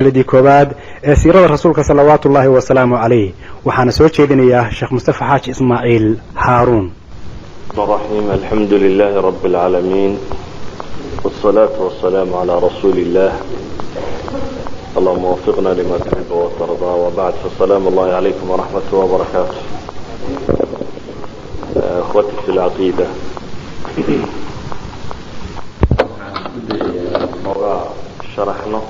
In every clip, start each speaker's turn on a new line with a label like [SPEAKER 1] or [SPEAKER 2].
[SPEAKER 1] الذي كوباد سيرة الرسول صلوات الله وسلامه عليه وحنا سوى شيدنا شيخ مصطفى حاج إسماعيل هارون.
[SPEAKER 2] الرحيم الحمد لله رب العالمين والصلاة والسلام على رسول الله اللهم وفقنا لما تحب وترضى وبعد فالسلام الله عليكم ورحمة وبركاته. اخوتي في العقيدة شرحنا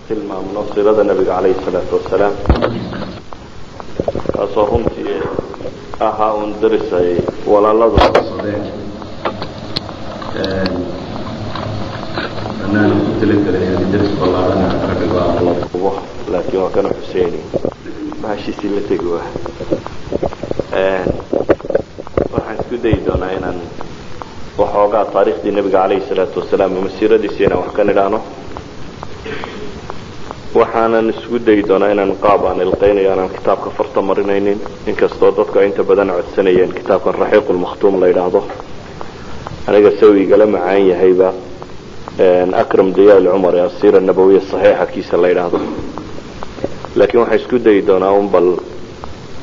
[SPEAKER 2] tilmaamno sirada nabiga calayhi salaatu wasalaam kaasoo runtii ahaa uun darisay walaaladu anaan ku talagalay daris ballaaran ragga Allah kubo laakiin waa kana Xuseeni baashiisi la tego waxaan isku dayi doonaa inaan waxoogaa taariikhdii nabiga calayhi salaatu wasalaam ama siiradiisa wax ka nidhaano waxaanan isku dayi doonaa inaan qaab aan ilqeynayo aanan kitaabka farta marinaynin inkastoo dadku inta badan codsanayeen kitaabkan raxiiqul makhtuum la yidhaahdo aniga sawigala macaan yahayba akram diyaal cumar ee asiira nabawiya saxiixa kiisa la yidhaahdo laakiin waxaan isku dayi doonaa un bal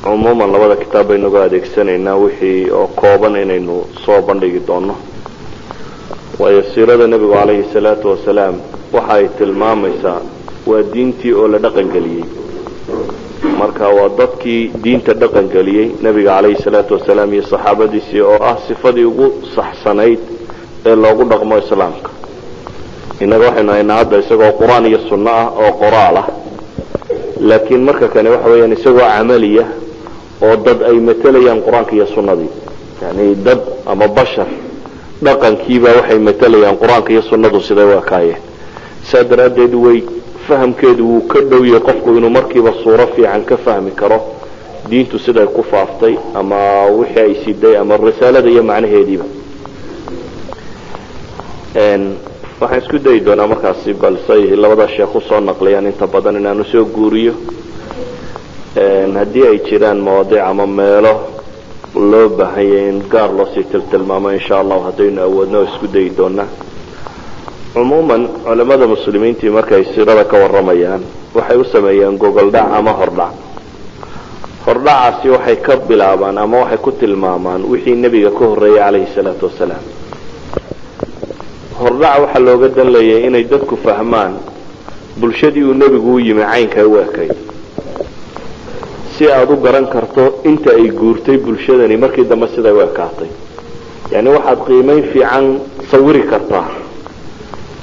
[SPEAKER 2] cumuuman labada kitaab baynagu adeegsanaynaa wixii oo kooban inaynu soo bandhigi doono waayo siirada nebigu calayhi salaatu wasalaam waxa ay tilmaamaysaa waa diintii oo la dhaqan galiyay marka waa dadkii diinta dhaqan galiyay nabiga calayhi salaatu wasalaam iyo saxaabadiisii oo ah sifadii ugu saxsanayd ee loogu dhaqmo islaamka inaga waxaynu haynaa hadda isagoo qur'aan iyo sunno ah oo qoraal ah laakiin marka kane waxa weeyaan isagoo camaliya oo dad ay matalayaan qur-aanka iyo sunnadii yani dad ama bashar dhaqankiiba waxay matalayaan qur-aanka iyo sunnadu siday u ekaayeen saa daraaddeed way fahamkeedu wuu ka dhow yahay qofku inuu markiiba suuro fiican ka fahmi karo diintu siday ku faaftay ama wixii ay siday ama risaalada iyo macnaheediiba waxaan isku dayi doonaa markaasi balsay labada sheekh usoo naqliyaan inta badan inaanu soo guuriyo haddii ay jiraan mawaadiic ama meelo loo baahanyay in gaar loosii tiltilmaamo insha allahu haddaynu awoodno oo isku dayi doonaa cumuuman culamada muslimiintii markay siirada ka waramayaan waxay u sameeyaan gogoldhac ama hordhac hordhacaasi waxay ka bilaabaan ama waxay ku tilmaamaan wixii nebiga ka horreeyay calayhi salaatu wasalaam hordhac waxaa looga dan leeyay inay dadku fahmaan bulshadii uu nebigu u yimi caynka u ekay si aada u garan karto inta ay guurtay bulshadani markii dambe siday u ekaatay yani waxaad qiimayn fiican sawiri kartaa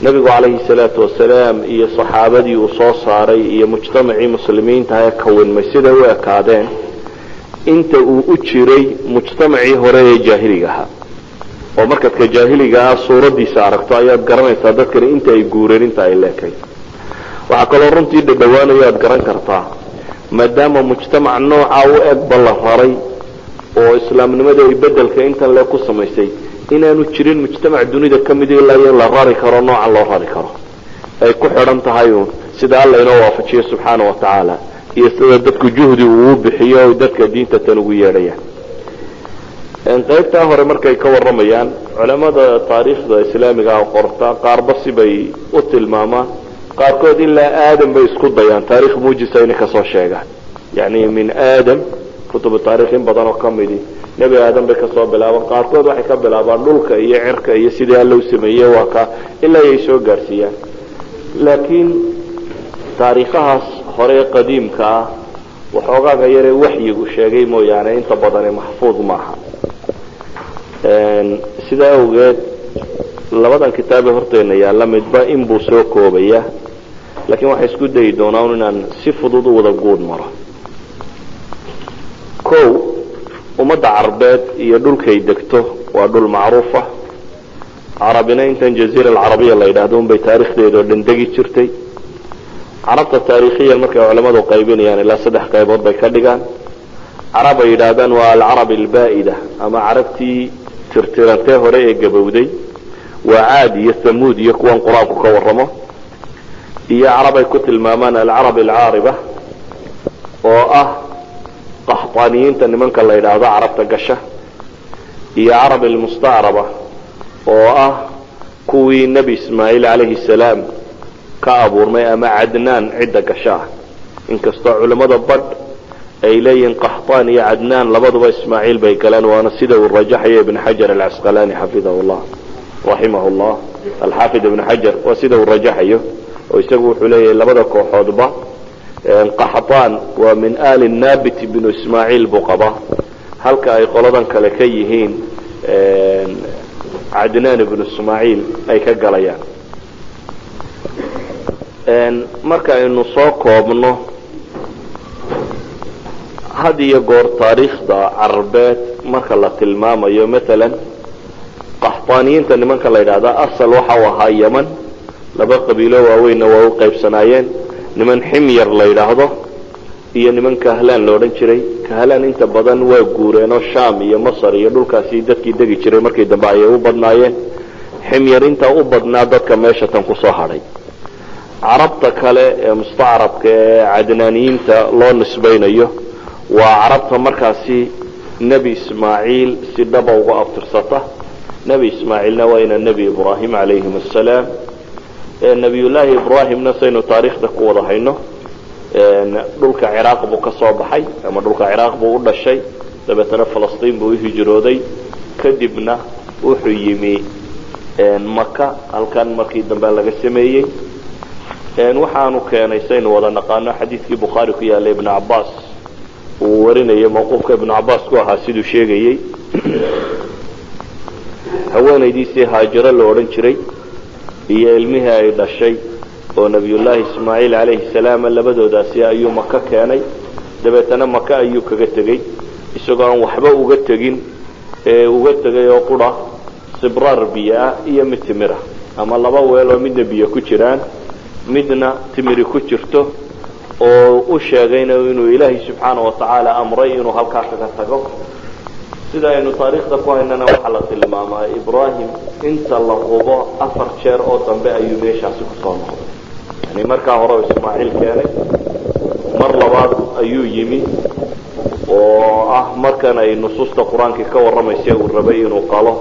[SPEAKER 2] nabigu calayhi salaatu wasalaam iyo saxaabadii uu soo saaray iyo mujtamacii muslimiinta ee kawanmay siday u ekaadeen inta uu u jiray mujtamacii hore ee jaahiliga ahaa oo markaad ka jaahiliga ah suuradiisa aragto ayaad garanaysaa dadkani inta ay guureen inta ay leekay waxaa kaloo runtii dhadhawaanayo aad garan kartaa maadaama mujtamac nooca u egba la raray oo islaamnimada ay bedelka intan lee ku samaysay inaanu jirin mujtamac dunida ka mid ilaa in la rari karo noocan loo rari karo ay ku xidhan tahay uun sida alla inoo waafajiyo subxaana wa tacaala iyo sida dadku juhdi uu bixiyo o dadka diinta tan ugu yeedhayaan qaybtaa hore markay ka waramayaan culamada taariikhda islaamiga qorta qaarba sibay u tilmaamaan qaarkood ilaa aadam bay isku dayaan taarikh muujisa inay kasoo sheegaan yani min aadam kutubu taarikh in badan oo ka midi nebi aadam bay kasoo bilaabaan qaarkood waxay ka bilaabaan dhulka iyo cirka iyo sidii alla u sameeyey waa ka ilaa ay soo gaarsiiyaan laakiin taariikhahaas hore qadiimka ah waxoogaaga yaree waxyigu sheegay mooyaane inta badani maxfuud maaha sidaa awgeed labadan kitaabee horteena yaalla midba inbuu soo koobaya laakiin waxay isku dayi doonaa inaan si fudud u wada guud maro o ummadda carbeed iyo dhulkay degto waa dhul macruufa carabina intan jaziira alcarabiya la yidhaahdo unbay taarikhdeeda oo dhan degi jirtay carabta taariikhiyan markay culamadu qaybinayaan ilaa 3 qaybood bay ka dhigaan carab ay yidhaahdaan waa alcarab albaa'ida ama carabtii tirtirantee hore ee gabowday waa caad iyo thamuud iyo kuwan qur-aanku ka warramo iyo carab ay ku tilmaamaan alcarab alcaariba oo ah qaxtaaniyiinta nimanka la yidhaahdo carabta gasha iyo carab almustacraba oo ah kuwii nebi ismaaciil calayhi salaam ka abuurmay ama cadnaan cidda gasha ah inkastoo culimmada badh ay leeyihiin qaxtaan iyo cadnaan labaduba ismaaciil bay galeen waana sida uu rajaxayo ibn xajar alcasqalaani xafidahu llah raximahu llah alxaafid ibn xajar waa sida uu rajaxayo oo isagu wuxuu leeyahay labada kooxoodba qaxtaan waa min aali naabit binu ismaaciil buu qabaa halka ay qoladan kale ka yihiin cadnaan ibnu ismaaciil ay ka galayaan marka aynu soo koobno had iyo goor taariikhda carabeed marka la tilmaamayo maalan qaxtaaniyiinta nimanka la yidhaahdaa asal waxa u ahaa yeman laba qabiilo waaweynna waa u qaybsanaayeen niman ximyar la yidhaahdo iyo niman kahlaan la odhan jiray kahlaan inta badan waa guureenoo sham iyo masar iyo dhulkaasi dadkii degi jiray markii dambe ayay u badnaayeen ximyar inta u badnaa dadka meesha tan kusoo hadhay carabta kale ee mustacrabka ee cadnaaniyiinta loo nisbaynayo waa carabta markaasi nebi ismaaciil si dhaba uga abtirsata nebi ismaaciilna waa ina nebi ibraahim calayhim assalaam nebiyullaahi ibraahimna saynu taariikhda ku wada hayno dhulka ciraaq buu ka soo baxay ama dhulka ciraaq buu u dhashay dabeetana falastiin buu u hijrooday kadibna wuxuu yimi maka halkan markii dambe laga sameeyey waxaanu keenay saynu wada naqaano xadiidkii bukhaari ku yaallay ibnu cabaas uu warinayay mawquufka ibnu cabaas ku ahaa siduu sheegayey haweenaydiisii haajiro la odhan jiray iyo ilmihii ay dhashay oo nebiyullaahi ismaaciil calayhi salaam labadoodaasi ayuu maka keenay dabeetana maka ayuu kaga tegey isagoo aan waxba uga tegin uga tegay oo qura sibraar biyo ah iyo mid timira ama laba weel oo midna biyo ku jiraan midna timiri ku jirto oo u sheegayna inuu ilaahay subxaanahu watacaala amray inuu halkaa kaga tago sida aynu taariikhda ku haynana waxaa la tilmaamaa ibraahim inta la hubo 4 jeer oo dambe ayuu meeshaasi kusoo noqday yani markaa hore ismaaciil keenay mar labaad ayuu yimi oo ah markan ay nusuusta qur-aankii ka warramaysa uu rabay inuu qalo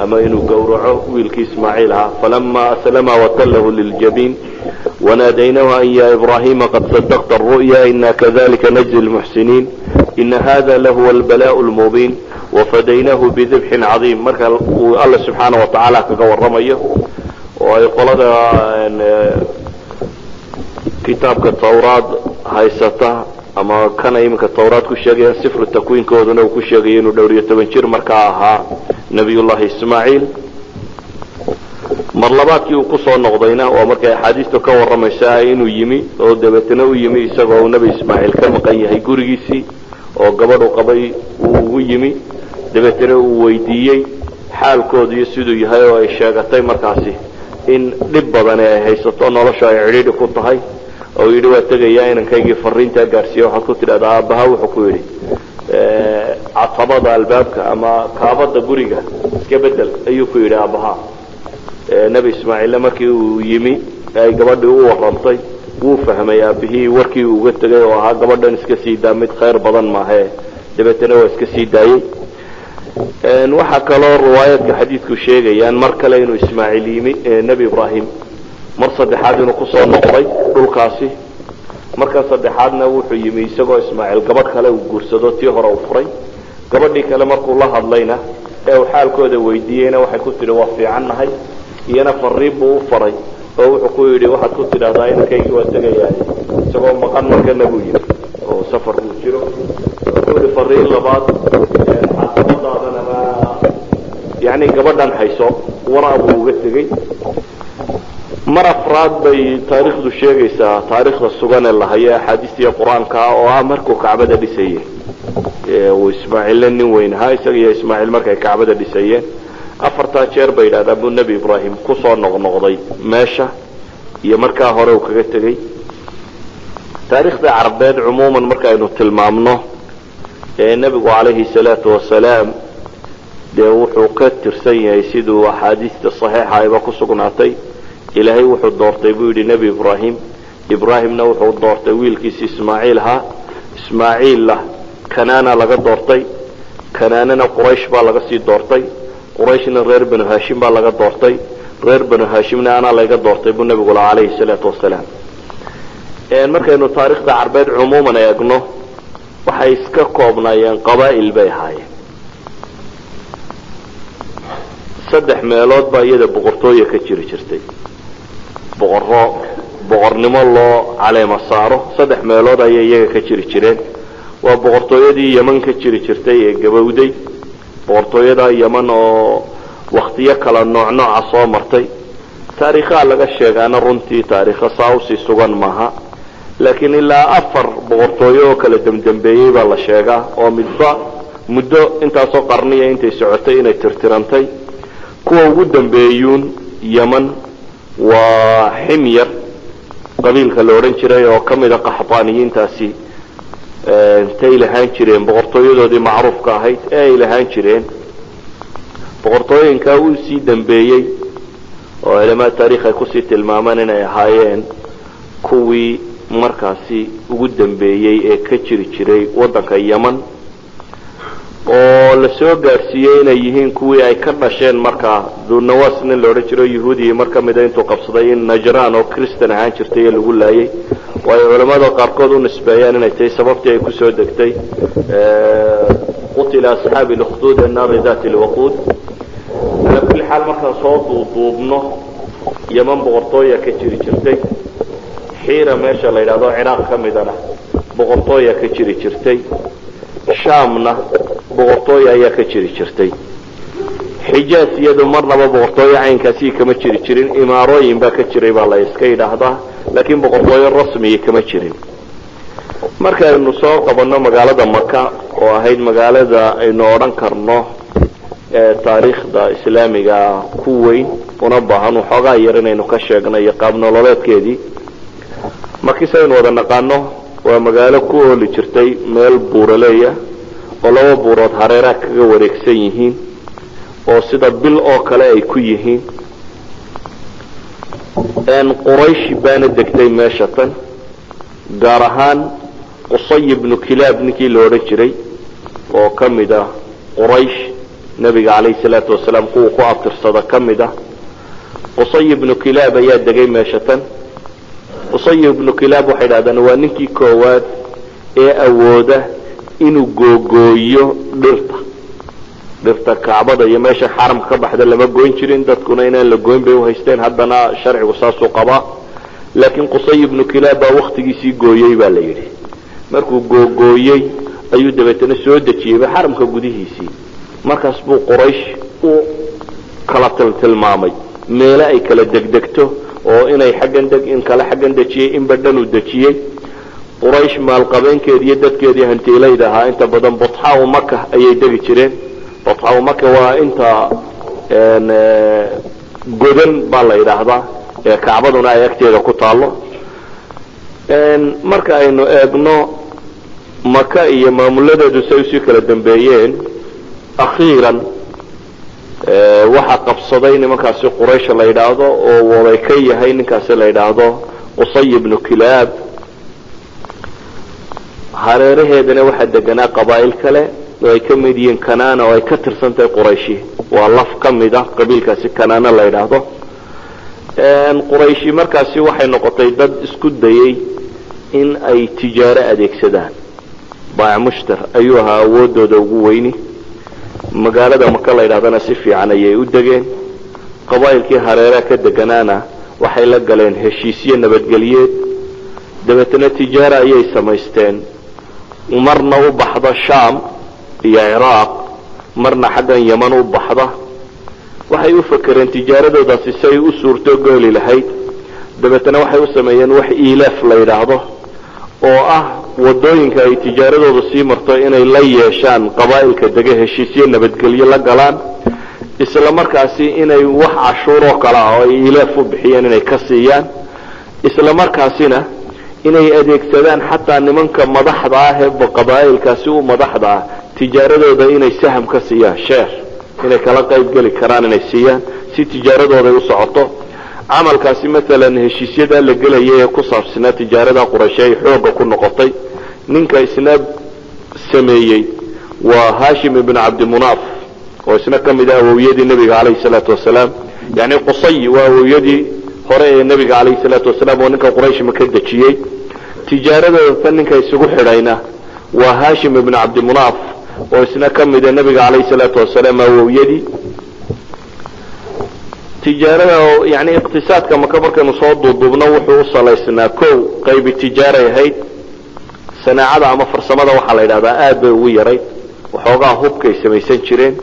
[SPEAKER 2] ama inuu gowraco wiilkii ismaaciil ahaa falama aslama watallahu liljabiin وناديناه أن يا إبراهيم قد صدقت الرؤيا إنا كذلك نجزي المحسنين إن هذا لهو البلاء المبين وفديناه بذبح عظيم مركا الله سبحانه وتعالى كقول رميه ويقول هذا كتاب التوراة هايسته أما كان يمك التوراة كشجع سفر التكوين كودنا وكشجعين ودورية تبنشر مركاها نبي الله إسماعيل marlabaadkii uu ku soo noqdayna waa markay axaadiistu ka warramaysaa inuu yimi oo dabeetana u yimi isagoo uu nebi ismaaciil ka maqan yahay gurigiisii oo gabadhu qabay uu ugu yimi dabeetana uu weydiiyey xaalkoodiiyo siduu yahay oo ay sheegatay markaasi in dhib badan ay haysato nolosha ay cidhiidhi ku tahay oo yidhi waa tegayaa inankaygii fariintaa gaarsiiya waxaad ku tidhahdaa aabbaha wuxuu ku yidhi catabada albaabka ama kaabada guriga iska bedel ayuu ku yidhi aabbaha nebi ismaaciilla markii uu yimi ay gabadhii u warrantay wuu fahmay aabihii warkii uu uga tegay oo ahaa gabadhan iska sii daa mid khayr badan maahe dabeetana waa iska sii daayey waxaa kaloo riwaayaadka xadiidku sheegayaan mar kale inuu ismaaciil yimi nebi ibraahim mar saddexaad inuu kusoo noqday dhulkaasi marka saddexaadna wuxuu yimi isagoo ismaaciil gabadh kale uu guursado tii hore uu furay gabadhii kale markuu la hadlayna ee uu xaalkooda weydiiyeyna waxay ku tidhi waa fiicannahay iyana fariin buu u faray oo wuxuu ku yidhi waxaad ku tidhahdaa inankaygii waa tegayahay isagoo maqan markana buu yidhi oo safar uu jiro wuxuu yidhi fariin labaad xaasabadaadana yani gabadhan hayso waraa buu uga tegey mar afraad bay taariikhdu sheegaysaa taariikhda sugan ee lahayo axaadiistiiyo qur-aanka oo ah markuu kacbada dhisayey uu ismaaciille nin weyn ahaa isaga iyo ismaaciil markay kacbada dhisayeen 4 jeer bay yidhahdaan buu nebi ibraahim kusoo noqnoqday meesha iyo markaa hore uu kaga tegey taariikhda carabeed cumuuman markaaynu tilmaamno nebigu calayhi salaatu wasalaam dee wuxuu ka tirsan yahay siduu axaadiista saxiixa ayba ku sugnaatay ilaahay wuxuu doortay buu yidhi nebi ibraahim ibraahimna wuxuu doortay wiilkiisi ismaaciil ahaa ismaaciilla kanaana laga doortay kanaanana quraysh baa laga sii doortay qurayshna reer banu haashim baa laga doortay reer banu haashimna anaa layga doortay buu nebigu lahaa calayhi salaatu wasalaam. markaynu taariikhda carbeed cumuuman eegno waxay iska koobnaayeen qabaa'il bay ahaayeen. 3 meelood baa iyada boqortooye ka jiri jirtay, boqornimo loo caleema saaro. 3 meelood ayay iyaga ka jiri jireen. waa boqortooyadii yeman ka jiri jirtay ee gabowday, boqortooyada yeman oo waktiyo kala nooca soo martay. taariikhaha laga sheegaana runtii taariikha saa usii sugan maaha, laakiin ilaa 4 boqortooyo oo kala dambeeyey baa la sheegaa oo midba muddo intaasoo qarniya intay socotay inay tirtirantay. kuwa ugu dambeeyuun yeman waa ximyar qabiilka la odhan jiray oo ka mida qaxdaaniyiintaasi intay lahaan jireen boqortooyadoodii macruufka ahayd ee ay lahaan jireen. boqortooyinkaa uu sii dambeeyey oo culamaa taariikh ay kusii tilmaamaan inay ahaayeen kuwii markaasi ugu dambeeyey ee ka jiri jiray waddanka yeman, oo la soo gaadhsiiyey inay yihiin kuwii ay ka dhasheen markaa dunawas nin la odhan jiro yahuudiya mar ka mida intuu qabsaday in najraan oo kristan ahaan jirtay ee lagu laayay. waayo culamada qaarkood u nisbeeyaan inay tahay sababtii ay kusoo degtay qutila asxaabi lukduud annaari daati lwaquud. ala kulli xaal markaan soo duuduubno yeman boqortooya ka jiri jirtay, xiira meesha la yidhahdo ciraaq ka midana boqortooya ka jiri jirtay, shaamna boqortooya ayaa ka jiri jirtay. xijaas iyadu marnaba boqortooyo caynkaasi kama jiri jirin, imaarooyin baa ka jiray baa la iska yidhaahdaa, laakiin boqortooyo rasmiya kama jirin. markaynu soo qabanno magaalada maka oo ahayd magaalada aynu odhan karno ee taariikhda islaamiga ku weyn una baahan waxoogaa yar inaynu ka sheegno iyo qaab nololeedkeedii. markiis aynu wada naqaano waa magaalo ku ooli jirtay meel buuraleeya oo 2 buurood hareeraha kaga wareegsan yihiin oo sida bil oo kale ay ku yihiin. quraysh baana degtay meesha tan, gaar ahaan qusay ibnu kilaab ninkii la odhan jiray oo ka mid ah quraysh nabiga calayhi salaatu wasalaam kuwa ku abtirsada ka mid ah. qusay ibnu kilaab ayaa degay meesha tan. qusay ibnu kilaab waxay idhahdaan waa ninkii koowaad ee awooda inuu googooyo dhirta kacbada iyo meesha xaramka ka baxda lama goyn jirin, dadkuna inaan la goyn bay u haysteen. haddana sharcigu saasuu qabaa, laakiin qusay ibnu kilaab baa waktigiisii gooyey baa la yidhi. markuu googooyey ayuu dabeetana soo dejiyeyba xaramka gudihiisii. markaas buu quraysh u kala tilmaamay meelo ay kala degdegto oo inay xaggan deg in kale xaggan dejiyey in badhan uu dejiyey. quraysh maalqabeenkeedi iyo dadkeedii hantiilayda ahaa inta badan butxaa maka ayay degi jireen. butxaa maka waa inta godan baa la yidhaahdaa ee kacbaduna ay agteeda ku taallo. marka aynu eegno maka iyo maamuladeedu say usii kala dambeeyeen, akhiiran waxaa qabsaday nimankaasi quraysh la yidhaahdo oo waday ka yahay ninkaasi la yidhaahdo qusay ibnu kilaab. hareeraheedana waxaa deganaa qabaa'il kale oo ay ka mid yihiin kanaana oo ay ka tirsan tahay qurayshi, waa laf ka mid ah qabiilkaasi kanaana la yidhaahdo. qurayshi markaasi waxay noqotay dad isku dayey in ay tijaaro adeegsadaan. baac mushtar ayuu ahaa awoodooda ugu weyni. magaalada maka la yidhahdana si fiican ayay u degeen. qabaa'ilkii hareeraha ka deganaana waxay la galeen heshiisyo nabadgelyeed. dabeetana tijaaro ayay samaysteen, marna u baxda shaam iyo ciraaq, marna xaggan yeman u baxda. waxay u fakereen tijaaradoodaasi si ay u suurto gooli lahayd. dabeetana waxay u sameeyeen wax iilaaf la yidhaahdo oo ah wadooyinka ay tijaaradooda sii marto inay la yeeshaan qabaa'ilka dega heshiisyo nabadgelyo la galaan, isla markaasi inay wax cashuuroo kale ah oo ay iilaaf u bixiyeen inay ka siiyaan, isla markaasina inay adeegsadaan xataa nimanka madaxda ah ee qabaa'ilkaasi u madaxda ah tijaaradooda inay saham ka siiyaan, sheer inay kala qayb geli karaan inay siiyaan si tijaaradooda u socoto. camalkaasi maalan heshiisyada la gelayay ee ku saabsanaa tijaarada quraysh ay xooga ku noqotay. ninka isna sameeyey waa hashim ibn cabdimunaaf oo isna ka mid ah awowiyadii nabiga calayhi salaatu wasalaam يعني قصي ويدي هراء النبي عليه الصلاة والسلام ونك قريش مكدجيي تجارة فنك يسوق حرينا وهاشم بن عبد مناف وإسنا كمد النبي عليه الصلاة والسلام ويدي تجارة يعني اقتصاد كما كبر كانوا صادوا ضبنا وصل إسنا كو قيب التجارة هي سنة عدا ما فرسمة وحلا إلى بآب ويري وحوجا هوب كي سميسن شرين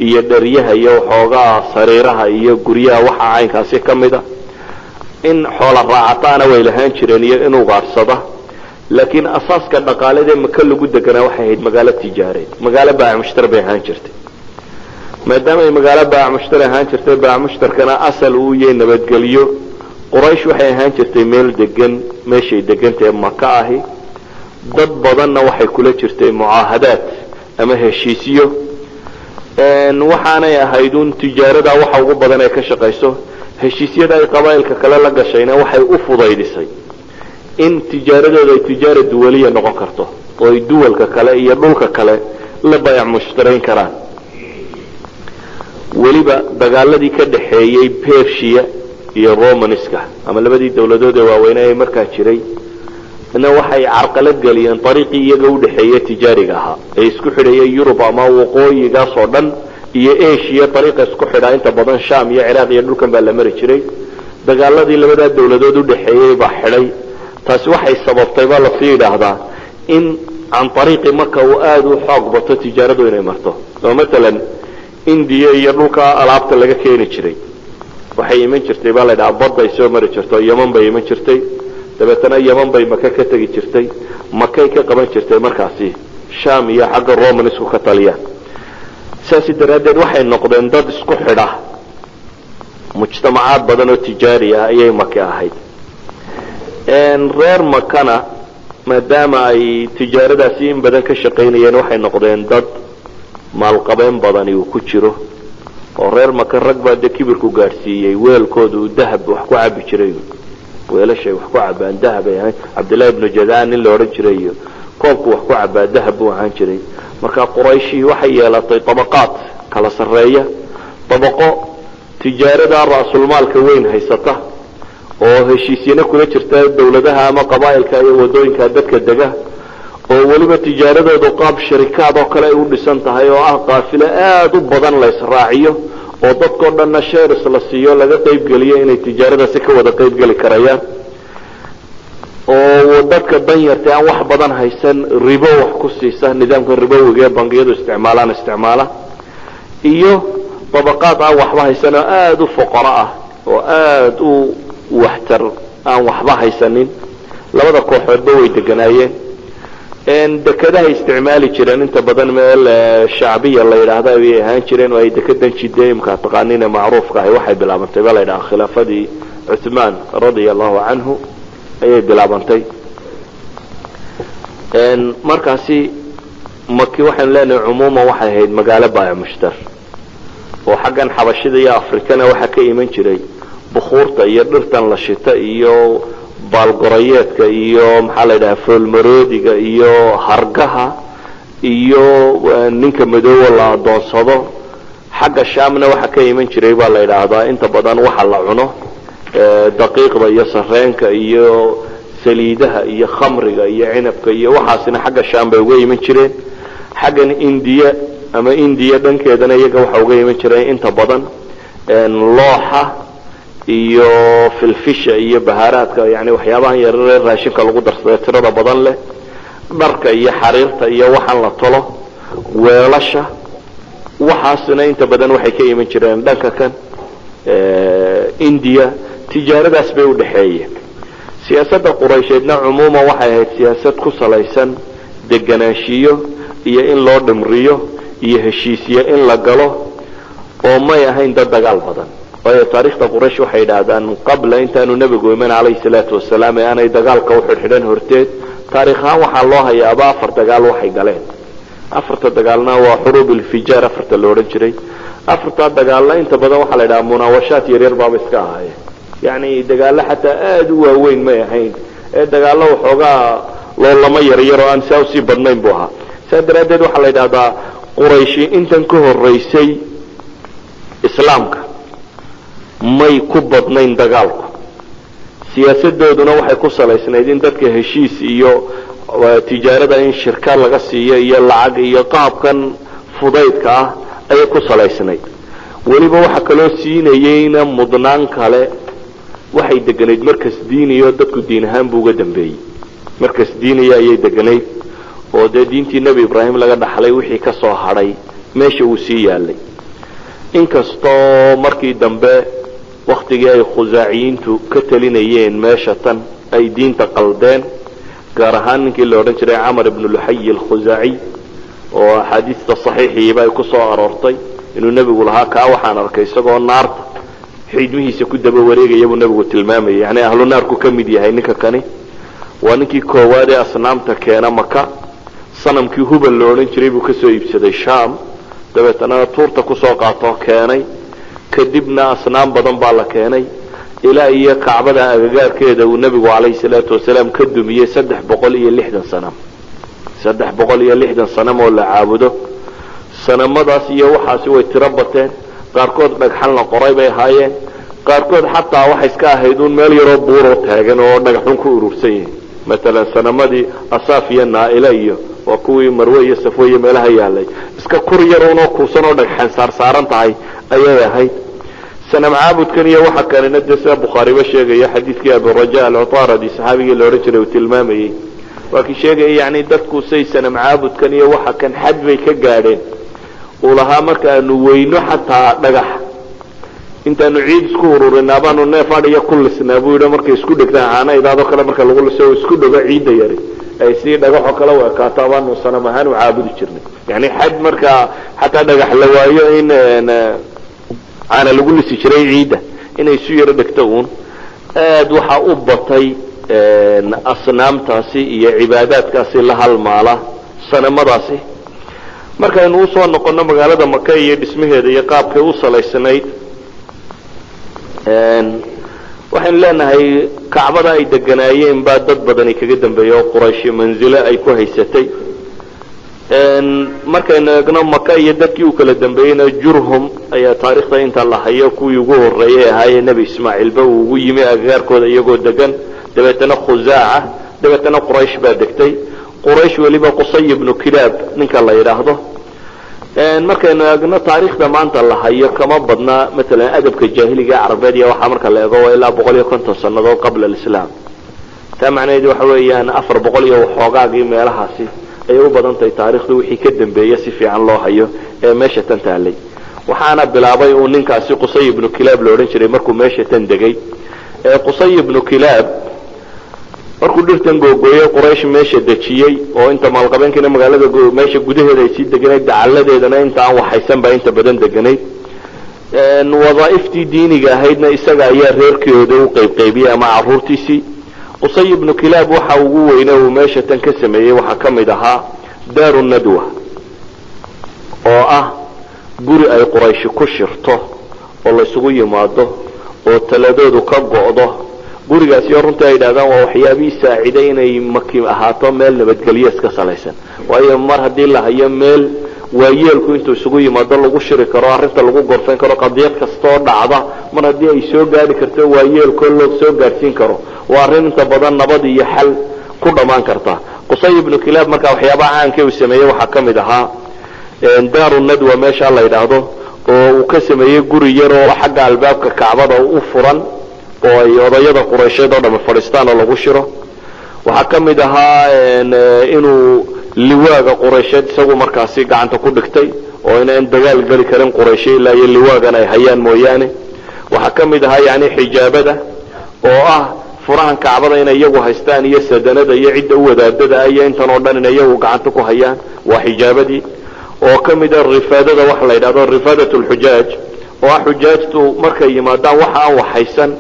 [SPEAKER 2] يدريها وحوجا صريرها يجريها وح عين كاسي كمدا إن حول الرعتان ويلهان شرين إنه غارصده لكن أساس كالمقالة دي مكل جدا كنا واحد مقالة تجارية مقالة باع مشتري بهان شرتي ما دام مقالة باع مشتري هان شرتي باع مشتري كنا أصل ويا نبت قليو قريش وحي هان شرتي ميل دقن ماشي دقن تي مكاهي ضد بدنا وحي كل شرتي معاهدات أما هشيسيو إن وحنا يا هيدون تجارة دا وحى وبدنا كشقيسو هشيسية دا قبائل ككلا لقشينا وحي أفضل يدسي in tijaaradooda ay tijaara duwaliya noqon karto oo ay duwalka kale iyo dhulka kale la bayc mushtarayn karaan waliba dagaaladii ka dhaxeeyay Persia iyo Romanska ama labadii dawladood ee waaweyn ee markaa jiray ina waxay carqalad galiyeen dariiqii iyaga u dhaxeeyay tijaariga ahaa ay isku xidhayay Yurub ama waqooyiga soo dhan iyo Asia dariiqa isku xidha inta badan Sham iyo Iraq iyo dhulkan baa la mari jiray dagaaladii labada dawladood u dhaxeeyay baa xidhay taasi waxay sababtay baa la fiidaahdaa in aan dariiqi marka uu aad u xoog bato tijaaradu inay marto oo midalan India iyo dhulka alaabta laga keeni jiray waxay iman jirtay baa la dhahaa badda ay soo mari jirto Yemen bay iman jirtay dabeetana Yemen bay Maka ka tagi jirtay Maka ka qaban jirtay markaasi Sham iyo xagga Roman isku ka taliyaan saasi daraadeed waxay noqdeen dad isku xidha mujtamacaad badan oo tijaari ah ayay Maka ahayd reer Makana maadaama ay tijaaradaasi in badan ka shaqaynayeen waxay noqdeen dad maalqabeen badan uu ku jiro oo reer Maka rag baa kibirku gaarsiiyay weelkoodu dahab wax ku cabi jiray weelashay wax ku cabaan dahab ay Abdullah ibn Jadaan in la oran jiray koobku wax ku cabaa dahab uu ahaan jiray marka Qurayshi waxay yeelatay tabaqaad kala sareeya tabaqo tijaarada raasul maalka weyn haysata oo heshiisiyana kula jirta dawladaha ama qabaa'ilka iyo wadooyinka dadka dega oo waliba tijaaradoodu qaab shirkado kale u dhisan tahay oo ah qaafilo aad u badan la israaciyo oo dadkoo dhan shares la siiyo laga qayb galiyo inay tijaaradaasi ka wada qayb gali karayaan oo dadka danyarta aan wax badan haysan ribo wax ku siisa nidaamka ribowiga ee bangiyadu isticmaala iyo tabaqaad ah waxba haysan oo aad u fuqara ah oo aad u waxtar aan waxba haysanin labada kooxoodba way deganaayeen in dekadaha isticmaali jireen inta badan meel shacbiya la yiraahdo ay ahaan jireen oo ay dekadan jideemka taqaanina macruufka ah waxay bilaabantay baa la yiraahdaa khilaafadii Uthman radiyallahu anhu ayay bilaabantay in markaasi Makki waxaan leenahay umuuma waxay ahayd magaalo baayac mushtar oo xaggan xabashida iyo Afrikana waxa ka iman jiray bukhurta iyo dhirtan la shita iyo baalgorayeedka iyo maxaa la yiraahdaa foolmaroodiga iyo hargaha iyo ninka madow la adoonsado xagga Shaamna waxa ka iman jiray baa la yiraahdaa inta badan waxa la cuno daqiiqda iyo sarreenka iyo saliidaha iyo khamriga iyo cinabka iyo waxaasina xagga Shaam bay uga iman jireen xaggan India ama India dhankeedana iyaga waxa uga iman jiray inta badan looxa iyo filfisha iyo bahaaraadka yani waxyaabahan yaryar raashinka lagu darsaday tirada badan leh dharka iyo xariirta iyo waxaan la tolo weelasha waxaasina inta badan waxay ka iman jireen dhanka kan India tijaaradaas bay u dhaxeeyeen siyaasadda Quraysheedna umuuma waxay ahayd siyaasad ku salaysan deganaanshiyo iyo in loo dhimriyo iyo heshiisiyo in la galo oo may ahayn dad dagaal badan oo taariikhda Quraysh waxay yiraahdaan qabla intaanu nabigu iman alayhi salaatu wasalaam ee aanay dagaalka u xidhan horteed taariikhan waxa loo hayaa afar dagaal waxay galeen afarta dagaalna waa xurub al-fijar afarta loo oran jiray afarta dagaalna inta badan waxa la yiraahdaa munaawashaad yaryar baab iska ahaayeen yani dagaal xataa aad u waaweyn ma ahayn ee dagaalo waxooga loo lama yaryar oo aan saawsi badnayn buu ahaa sadaraadeed waxa la yiraahdaa Quraysh intan ka horeysay islaamka may ku badnayn dagaalku siyaasadooduna waxay ku salaysnayd in dadka heshiis iyo tijaarada in shirka laga siiyo iyo lacag iyo qaabkan fudaydka ah ayay ku salaysnayd weliba waxa kaloo siinayeyna mudnaan kale waxay deganayd markas diiniyo dadku diin ahaan buu uga dambeeyey markas diiniya ayay deganayd oo dee diintii nebi ibraahim laga dhaxlay wixii ka soo hadhay meesha uu sii yaalay inkastoo markii dambe waktigii ay khusaaciyiintu ka talinayeen meesha tan ay diinta qaldeen gaar ahaan ninkii la odhan jiray camar ibnu luxayi alkhusaaciy oo axaadiista saxiixiiba ay ku soo aroortay inuu nebigu lahaa kaa waxaan arkay isagoo naarta xiidmihiisa ku daba wareegaya buu nebigu tilmaamayay yani ahlu naarku ka mid yahay ninka kani waa ninkii koowaad ee asnaamta keena maka sanamkii hubal la odhan jiray buu kasoo iibsaday sham dabeetana tuurta kusoo qaatoo keenay kadibna asnaam badan baa la keenay ilaa iyo kacbada agagaarkeeda uu nebigu calayhi salaatu wasalaam ka dumiyey 360 sanam 360 sanam oo la caabudo sanamadaas iyo waxaasi way tiro bateen qaarkood dhagxan la qoray bay ahaayeen qaarkood xataa waxay iska ahayd uun meel yaroo buuroo taagan oo dhagaxun ku urursan yihiin matalan sanamadii asaaf iyo naa'ila iyo waa kuwii marwe iyo safwe iyo meelaha yaalay iska kur yaroonoo kuusan oo dhagxan saarsaaran tahay ayay ahayd sanam caabudkan iyo waxa kalena dee sida bukhaariba sheegaya xadiidkii aburaja alcutaradi saxaabigii la odhan jiray uu tilmaamayey waa kii sheegaya yani dadku say sanam caabudkan iyo waxa kan xad bay ka gaadheen uu lahaa markaanu weyno xataa dhagax intaanu ciid isku ururinaa baanu neef adhiya ku lisnaa buu yidhi markay isku dhegtaan caanaydaadoo kale marka lagu liso isku dhego ciidda yari ay sii dhagaxoo kale u ekaato baanu sanam ahaan u caabudi jirnay yani xad markaa xataa dhagax la waayo in caana lagu lisi jiray ciidda inay isu yaro dhegto uun aad waxaa u batay asnaamtaasi iyo cibaadaadkaasi la halmaala sanamadaasi markaynu usoo noqono magaalada maka iyo dhismaheeda iyo qaabkay u salaysanayd waxaynu leenahay kacbada ay deganaayeen baa dad badani kaga dambeeyey oo qurayshi manzilo ay ku haysatay markaynu eegno maka iyo dadkii u kala dambeeyeyna jurhum ayaa taariikhda inta la hayo kuwii ugu horreeyay ahaayee nebi ismaaciilba uu ugu yimi agagaarkooda iyagoo degan dabeetana khusaaca dabeetana quraysh baa degtay quraysh weliba qusay ibnu kilaab ninka la yidhaahdo markaynu eegno taariikhda maanta la hayo kama badna matalan adabka jaahiliga carabeed iyo waxaa marka la eego waa ilaa 150 sannadood qabla alislaam taa macnaheedu waxa weeyaan 400 iyo waxoogaagii meelahaasi ayay u badan tahay taariikhdu wixii ka dambeeya si fiican loo hayo ee meesha tan taalay waxaana bilaabay uu ninkaasi qusay ibnu kilaab la odhan jiray markuu meesha tan degay qusay ibnu kilaab markuu dhirtan googooyey quraysh meesha dejiyey oo inta maalqabeenkiina magaalada meesha gudaheeda ay sii deganayd dacalladeedana inta aan waxaysan baa inta badan deganayd wadaaiftii diiniga ahaydna isaga ayaa reerkooda u qaybqaybiyey ama caruurtiisii qusay ibnu kilaab waxa ugu weyne uu meesha tan ka sameeyey waxaa ka mid ahaa daaru nadwa oo ah guri ay qurayshi ku shirto oo laysugu yimaado oo taladoodu ka go'do gurigaasi oo runtii ay yidhahdaan waa waxyaabihii saaciday inay maki ahaato meel nabadgelyo iska salaysan waayo mar haddii la hayo meel waayeelku intuu isugu yimaado lagu shiri karo arrinta lagu gorfayn karo qadiyad kastoo dhacda mar haddii ay soo gaari karto waayeelkoo loo soo gaadhsiin karo waa arrin inta badan nabad iyo xal ku dhammaan karta qusay ibnu kilaab markaa waxyaabaha caankee uu sameeyey waxaa ka mid ahaa daaru nadwa meesha la yidhaahdo oo uu ka sameeyey guri yar oo xagga albaabka kacbada u furan oo ay odayada quraysheed oo dhamma fadhiistaan oo lagu shiro waxaa ka mid ahaa inuu liwaaga quraysheed isagu markaasi gacanta ku dhigtay oo inaan dagaal geli karin qurayshe ilaa iyo liwaagan ay hayaan mooyaane waxaa ka mid ahaa yani xijaabada oo ah furahan kacbada inay iyagu haystaan iyo sadanada iyo cidda u wadaadada iyo intan oo dhan inay iyagu gacanta ku hayaan waa xijaabadii oo ka mid ah rifaadada waxa la yidhahdo rifaadat lxujaaj oo ah xujaajtu markay yimaadaan waxa aan waxaysan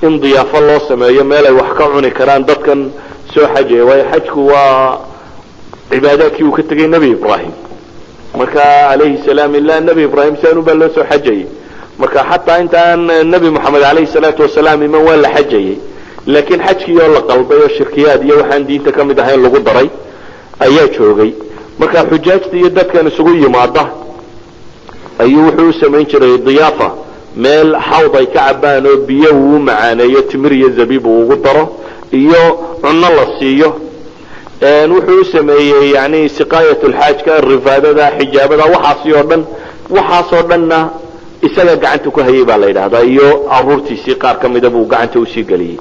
[SPEAKER 2] in diyaafo loo sameeyo meel ay wax ka cuni karaan dadkan soo xajaya waayo xajku waa cibaadaadkii uu ka tegay nebi ibraahim marka calayhi salaam ilaa nebi ibraahim siaan ubaa loo soo xajayay marka xataa intaan nebi moxamed calayhi salaatu wasalaam iman waa la xajayay laakiin xajkii oo la qalbay oo shirkiyaad iyo waxaan diinta ka mid ahayn lagu daray ayaa joogay marka xujaajta iyo dadkan isugu yimaada ayuu wuxuu u samayn jiray diyaafa meel xawd ay ka cabaan oo biyo uu macaaneeyo timir iyo zabiib uu ugu daro iyo cunno la siiyo wuxuu u sameeyey yani siqaayat lxaajka rifaadada xijaabada waxaasoo dhanna isaga gacanta ku hayay baa la yidhahdaa iyo caruurtiisii qaar ka mida buu gacanta usii geliyey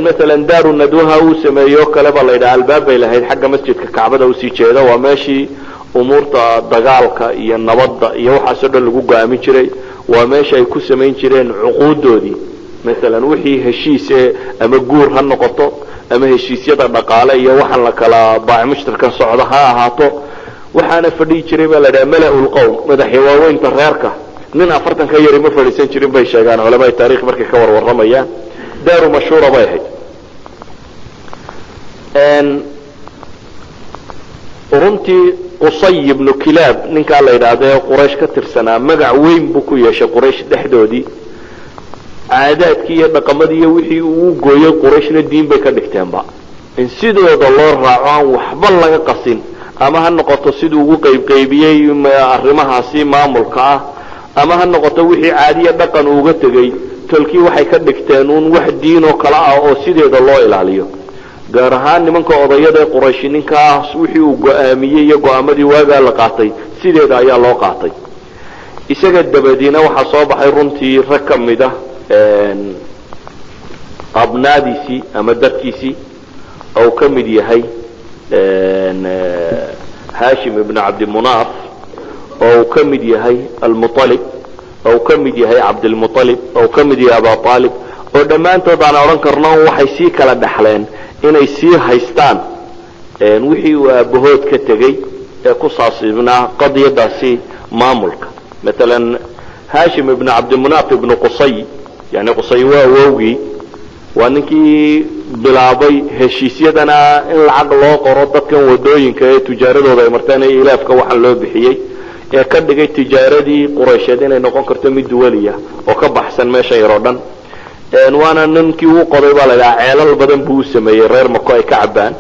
[SPEAKER 2] maalan daaru nadwaha uu sameeyo kale baa la yidhaha albaab bay lahayd xagga masjidka kacbada usii jeeda waa meeshii umuurta dagaalka iyo nabadda iyo waxaasoo dhan lagu go-aamin jiray waa meesha ay ku samayn jireen cuquudoodii maalan wixii heshiise ama guur ha noqoto ama heshiisyada dhaqaale iyo waxaan la kala baac mushtarkan socda ha ahaato waxaana fadhihi jiray baa la dhaha mala-ul qowm madaxya waaweynta reerka nin 40 ka yari ma fadhiisan jirin bay sheegaan culamada taariikh markay ka warwaramayaan daaru mashhuura bay ahayd runtii qusay ibnu kilaab ninkaa la yidhaahdo ee quraysh ka tirsanaa magac weyn buu ku yeeshay quraysh dhexdoodii caadaadkii iyo dhaqamadii iyo wixii uu gooyey qurayshna diin bay ka dhigteenba in sidooda loo raaco aan waxba laga qasin ama ha noqoto siduu ugu qaybqaybiyey arrimahaasi maamulka ah ama ha noqoto wixii caadiya dhaqan uuga tegey tolkii waxay ka dhigteen uun wax diin oo kale ah oo sideeda loo ilaaliyo gaar ahaan nimanka odayada ee qurayshi ninkaas wixii uu go-aamiyey iyo go-aamadii waagaa la qaatay sideeda ayaa loo qaatay isaga dabadiina waxaa soo baxay runtii rag ka mid ah abnaadiisii ama dadkiisii ou ka mid yahay hashim ibn cabdimunaaf oo uu ka mid yahay almualib oo uu ka mid yahay cabdilmualib oo uu ka mid yahay aba aalib oo dhammaantood aan odhan karno waxay sii kala dhaxleen inay sii haystaan wixii uu aabahood ka tegey ee ku saasibnaa qadiyadaasi maamulka maalan hashim ibn cabdimunaaf ibnu qusay yani qusay waa awowgii waa ninkii bilaabay heshiisyadana in lacag loo qoro dadkan wadooyinka ee tijaaradooda ay marteen ee ilaafka waxaan loo bixiyey ee ka dhigay tijaaradii quraysheed inay noqon karto mid duwaliya oo ka baxsan meesha yaroo dhan waana ninkii uu qoday baa la dhahaa ceelal badan buu u sameeyey reer mako ay ka cabaan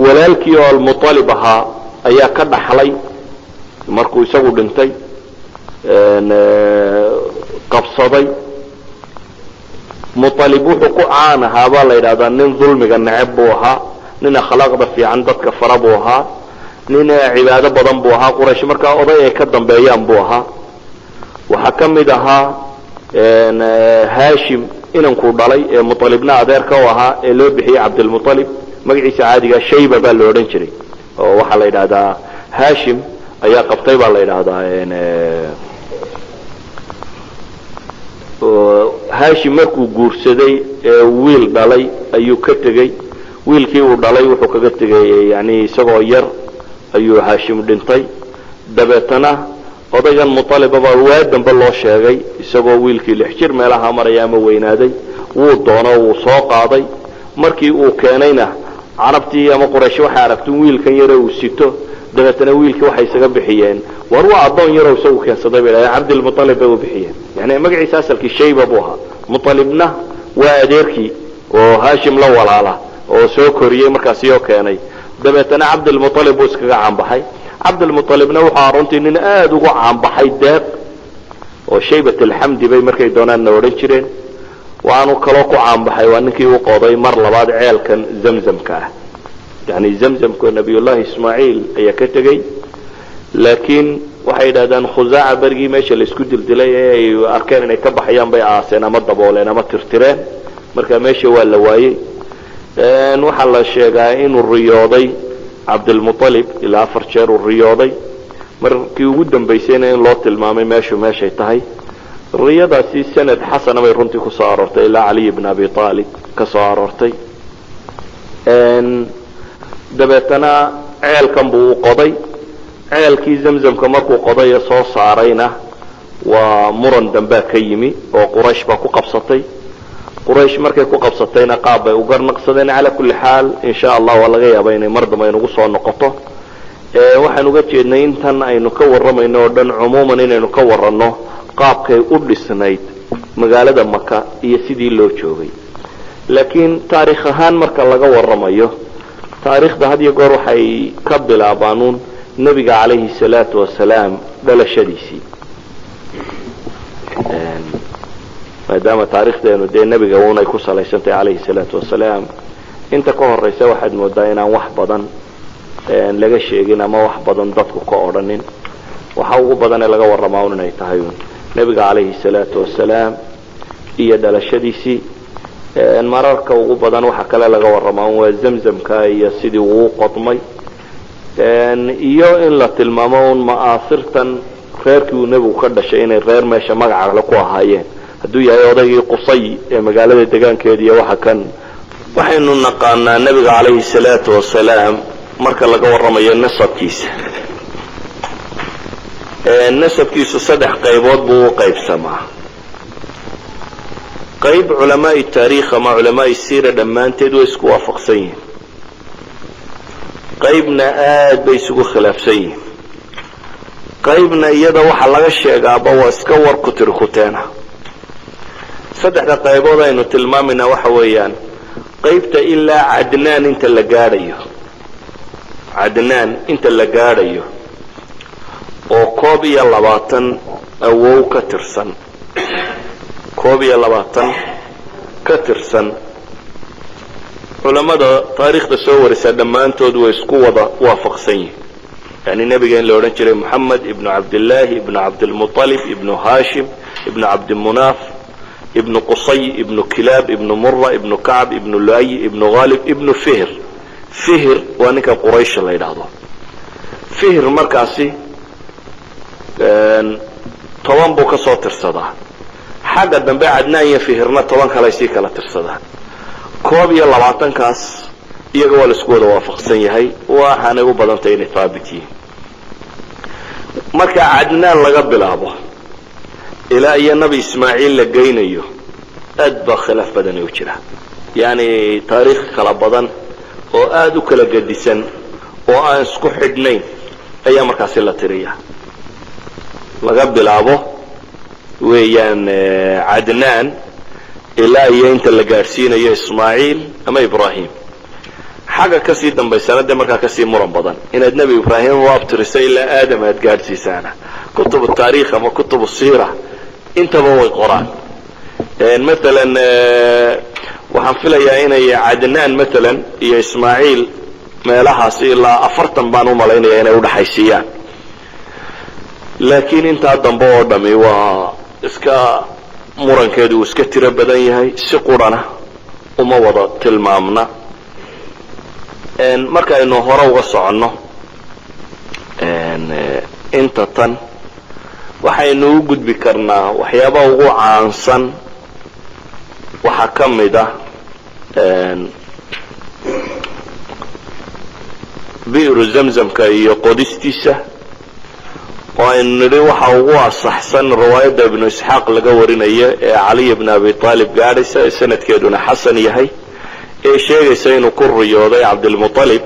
[SPEAKER 2] walaalkii oo almualib ahaa ayaa ka dhaxlay markuu isagu dhintay qabsaday mualib wuxuu ku caan ahaa baa la yidhahdaa nin dulmiga neceb buu ahaa nin akhlaaqda fiican dadka fara buu ahaa nin cibaado badan buu ahaa quraysh markaa oday ay ka dambeeyaan buu ahaa waxaa ka mid ahaa hashim inankuu dhalay ee mualibna adeerka u ahaa ee loo bixiyey cabdilmualib magaciisa caadiga shayba baa la odhan jiray oo waxaa la yidhahdaa hashim ayaa qabtay baa la yidhahdaa hashim markuu guursaday ee wiil dhalay ayuu ka tegey wiilkii uu dhalay wuxuu kaga tegay yani isagoo yar ayuu hashim dhintay dabeetana odaygan mualibaba waa dambe loo sheegay isagoo wiilkii 6 jir meelaha maraya ama weynaaday wuu doono wuu soo qaaday markii uu keenayna carabtii ama quraysh waxay aragtay wiilkan yar uu sito dabeetana wiilkii waxay isaga bixiyeen war waa adoon yar oo isagu keensaday bay cabdilmualib bay u bixiyeen yani magaciisa asalkii shayba buu ahaa mualibna waa adeerkii oo hashim la walaala oo soo koriyey markaasi oo keenay dabeetana cabdilmualib buu iskaga caanbaxay cabdilmualibna wuxuu runtii nin aada ugu caanbaxay deeq oo shaybat alxamdi bay markay doonaanna odhan jireen waanu kaloo ku caanbaxay waa ninkii u qoday mar labaad ceelkan zamzamka ah yani zamzamka nabiyullahi ismaaciil ayaa ka tegey laakiin waxay yidhahdaan khusaaca berigii meesha laisku dildilay ee ay arkeen inay ka baxayaan bay aaseen ama dabooleen ama tirtireen marka meesha waa la waayey waxaa la sheegaa inuu riyooday cabdilmualib ilaa 4 jeer uu riyooday markii ugu dambaysayna in loo tilmaamay meeshay tahay riyadaasi sanad xasana bay runtii ku soo aroortay ilaa caliy ibn abi aalib ka soo aroortay dabeetana ceelkan buu u qoday ceelkii zamzamka markuu qoday ee soo saarayna waa muran dambaa ka yimi oo quraysh baa ku qabsatay quraysh markay ku qabsatayna qaab bay u garnaqsadeen calaa kulli xaal insha allah waa laga yaabaa inay mar dambe aynugu soo noqoto waxaan uga jeednay intan aynu ka warramayno oo dhan cumuuman inaynu ka waranno qaabkay u dhisnayd magaalada maka iyo sidii loo joogay laakiin taariikh ahaan marka laga warramayo taariikhda had iyo goor waxay ka bilaabaanuun nebiga calayhi salaatu wasalaam dhalashadiisii maadaama taariikhdeenu dee nebiga unay ku salaysantay calayhi salaatu wasalaam inta ka horaysa waxaad moodaa inaan wax badan laga sheegin ama wax badan dadku ka odhanin waxa ugu badan ee laga warramaa un inay tahay nebiga calayhi salaatu wasalaam iyo dhalashadiisii mararka ugu badan waxa kale laga warramaa un waa zamzamka iyo sidii uu qodmay iyo in la tilmaamo un ma'aasirtan reerkii uu nebigu ka dhashay inay reer meesha magaca le ku ahaayeen hadduu yahay odaygii qusay ee magaalada degaankeeda iyo waxa kan waxaynu naqaanaa nebiga calayhi salaatu wasalaam marka laga warramayo nasabkiisa nasabkiisu 3 qaybood buu u qaybsamaa qayb culamaai taariikh ama culamaai siira dhammaanteed way isku waafaqsan yihiin qaybna aad bay isugu khilaafsan yihiin qaybna iyada waxa laga sheegaaba waa iska war ku tiri kuteena 3 qaybood aynu tilmaamayna waxa weeyaan qaybta ilaa cadnaan inta la gaadhayo oo 21 awow ka tirsan 21 ka tirsan culamada taariikhda soo warisa dhammaantood way isku wada waafaqsan yihiin yani nabiga in la odhan jiray moxamed ibnu cabdillaahi ibnu cabdilmuطalib ibnu hashim ibnu cabdimunaaf ibnu qusay ibnu kilaab ibnu mura ibnu kacb ibnu luay ibnu ghalib ibnu fihr waa ninka quraysha la yidhaahdo fihr markaasi 10 buu ka soo tirsadaa xagga dambe cadnaan iyo fihirna 10 kale sii kala tirsadaan 21kaas iyaga waa la isku wada waafaqsan yahay waxaanay u badantay inay haabit yihiin marka cadnaan laga bilaabo ilaa iyo nabi ismaaciil la geynayo aad baa khilaaf badan u jira yani taariikh kala badan oo aad u kala gadisan oo aan isku xidhnayn ayaa markaasi la tiriyaa laga bilaabo weeyaan cadnaan ilaa iyo inta la gaadhsiinayo ismaaciil ama ibrahim xagga kasii dambaysana dee markaa kasii muran badan inaad nebi ibrahim u abtirisay ilaa aadam aad gaadhsiisaana kutubu taariikh ama kutubu siira intaba way qoraan maalan waxaan filayaa inay cadnaan maalan iyo ismaaciil meelahaasi ilaa 40 baan u malaynaya inay udhaxaysiiyaan laakiin intaa dambe oo dhami waa iska murankeedu uu iska tiro badan yahay si qurana uma wada tilmaamna markaynu hore uga soconno inta tan waxaynu u gudbi karnaa waxyaabaha ugu caansan waxaa ka mid ah bi'ru zamzamka iyo qodistiisa oo aynu nidhi waxa ugu asaxsan riwaayadda ibnu isxaaq laga warinayo ee caliy bn abi aalib gaadhaysa ee sanadkeeduna xasan yahay ee sheegaysa inuu ku riyooday cabdilmuطalib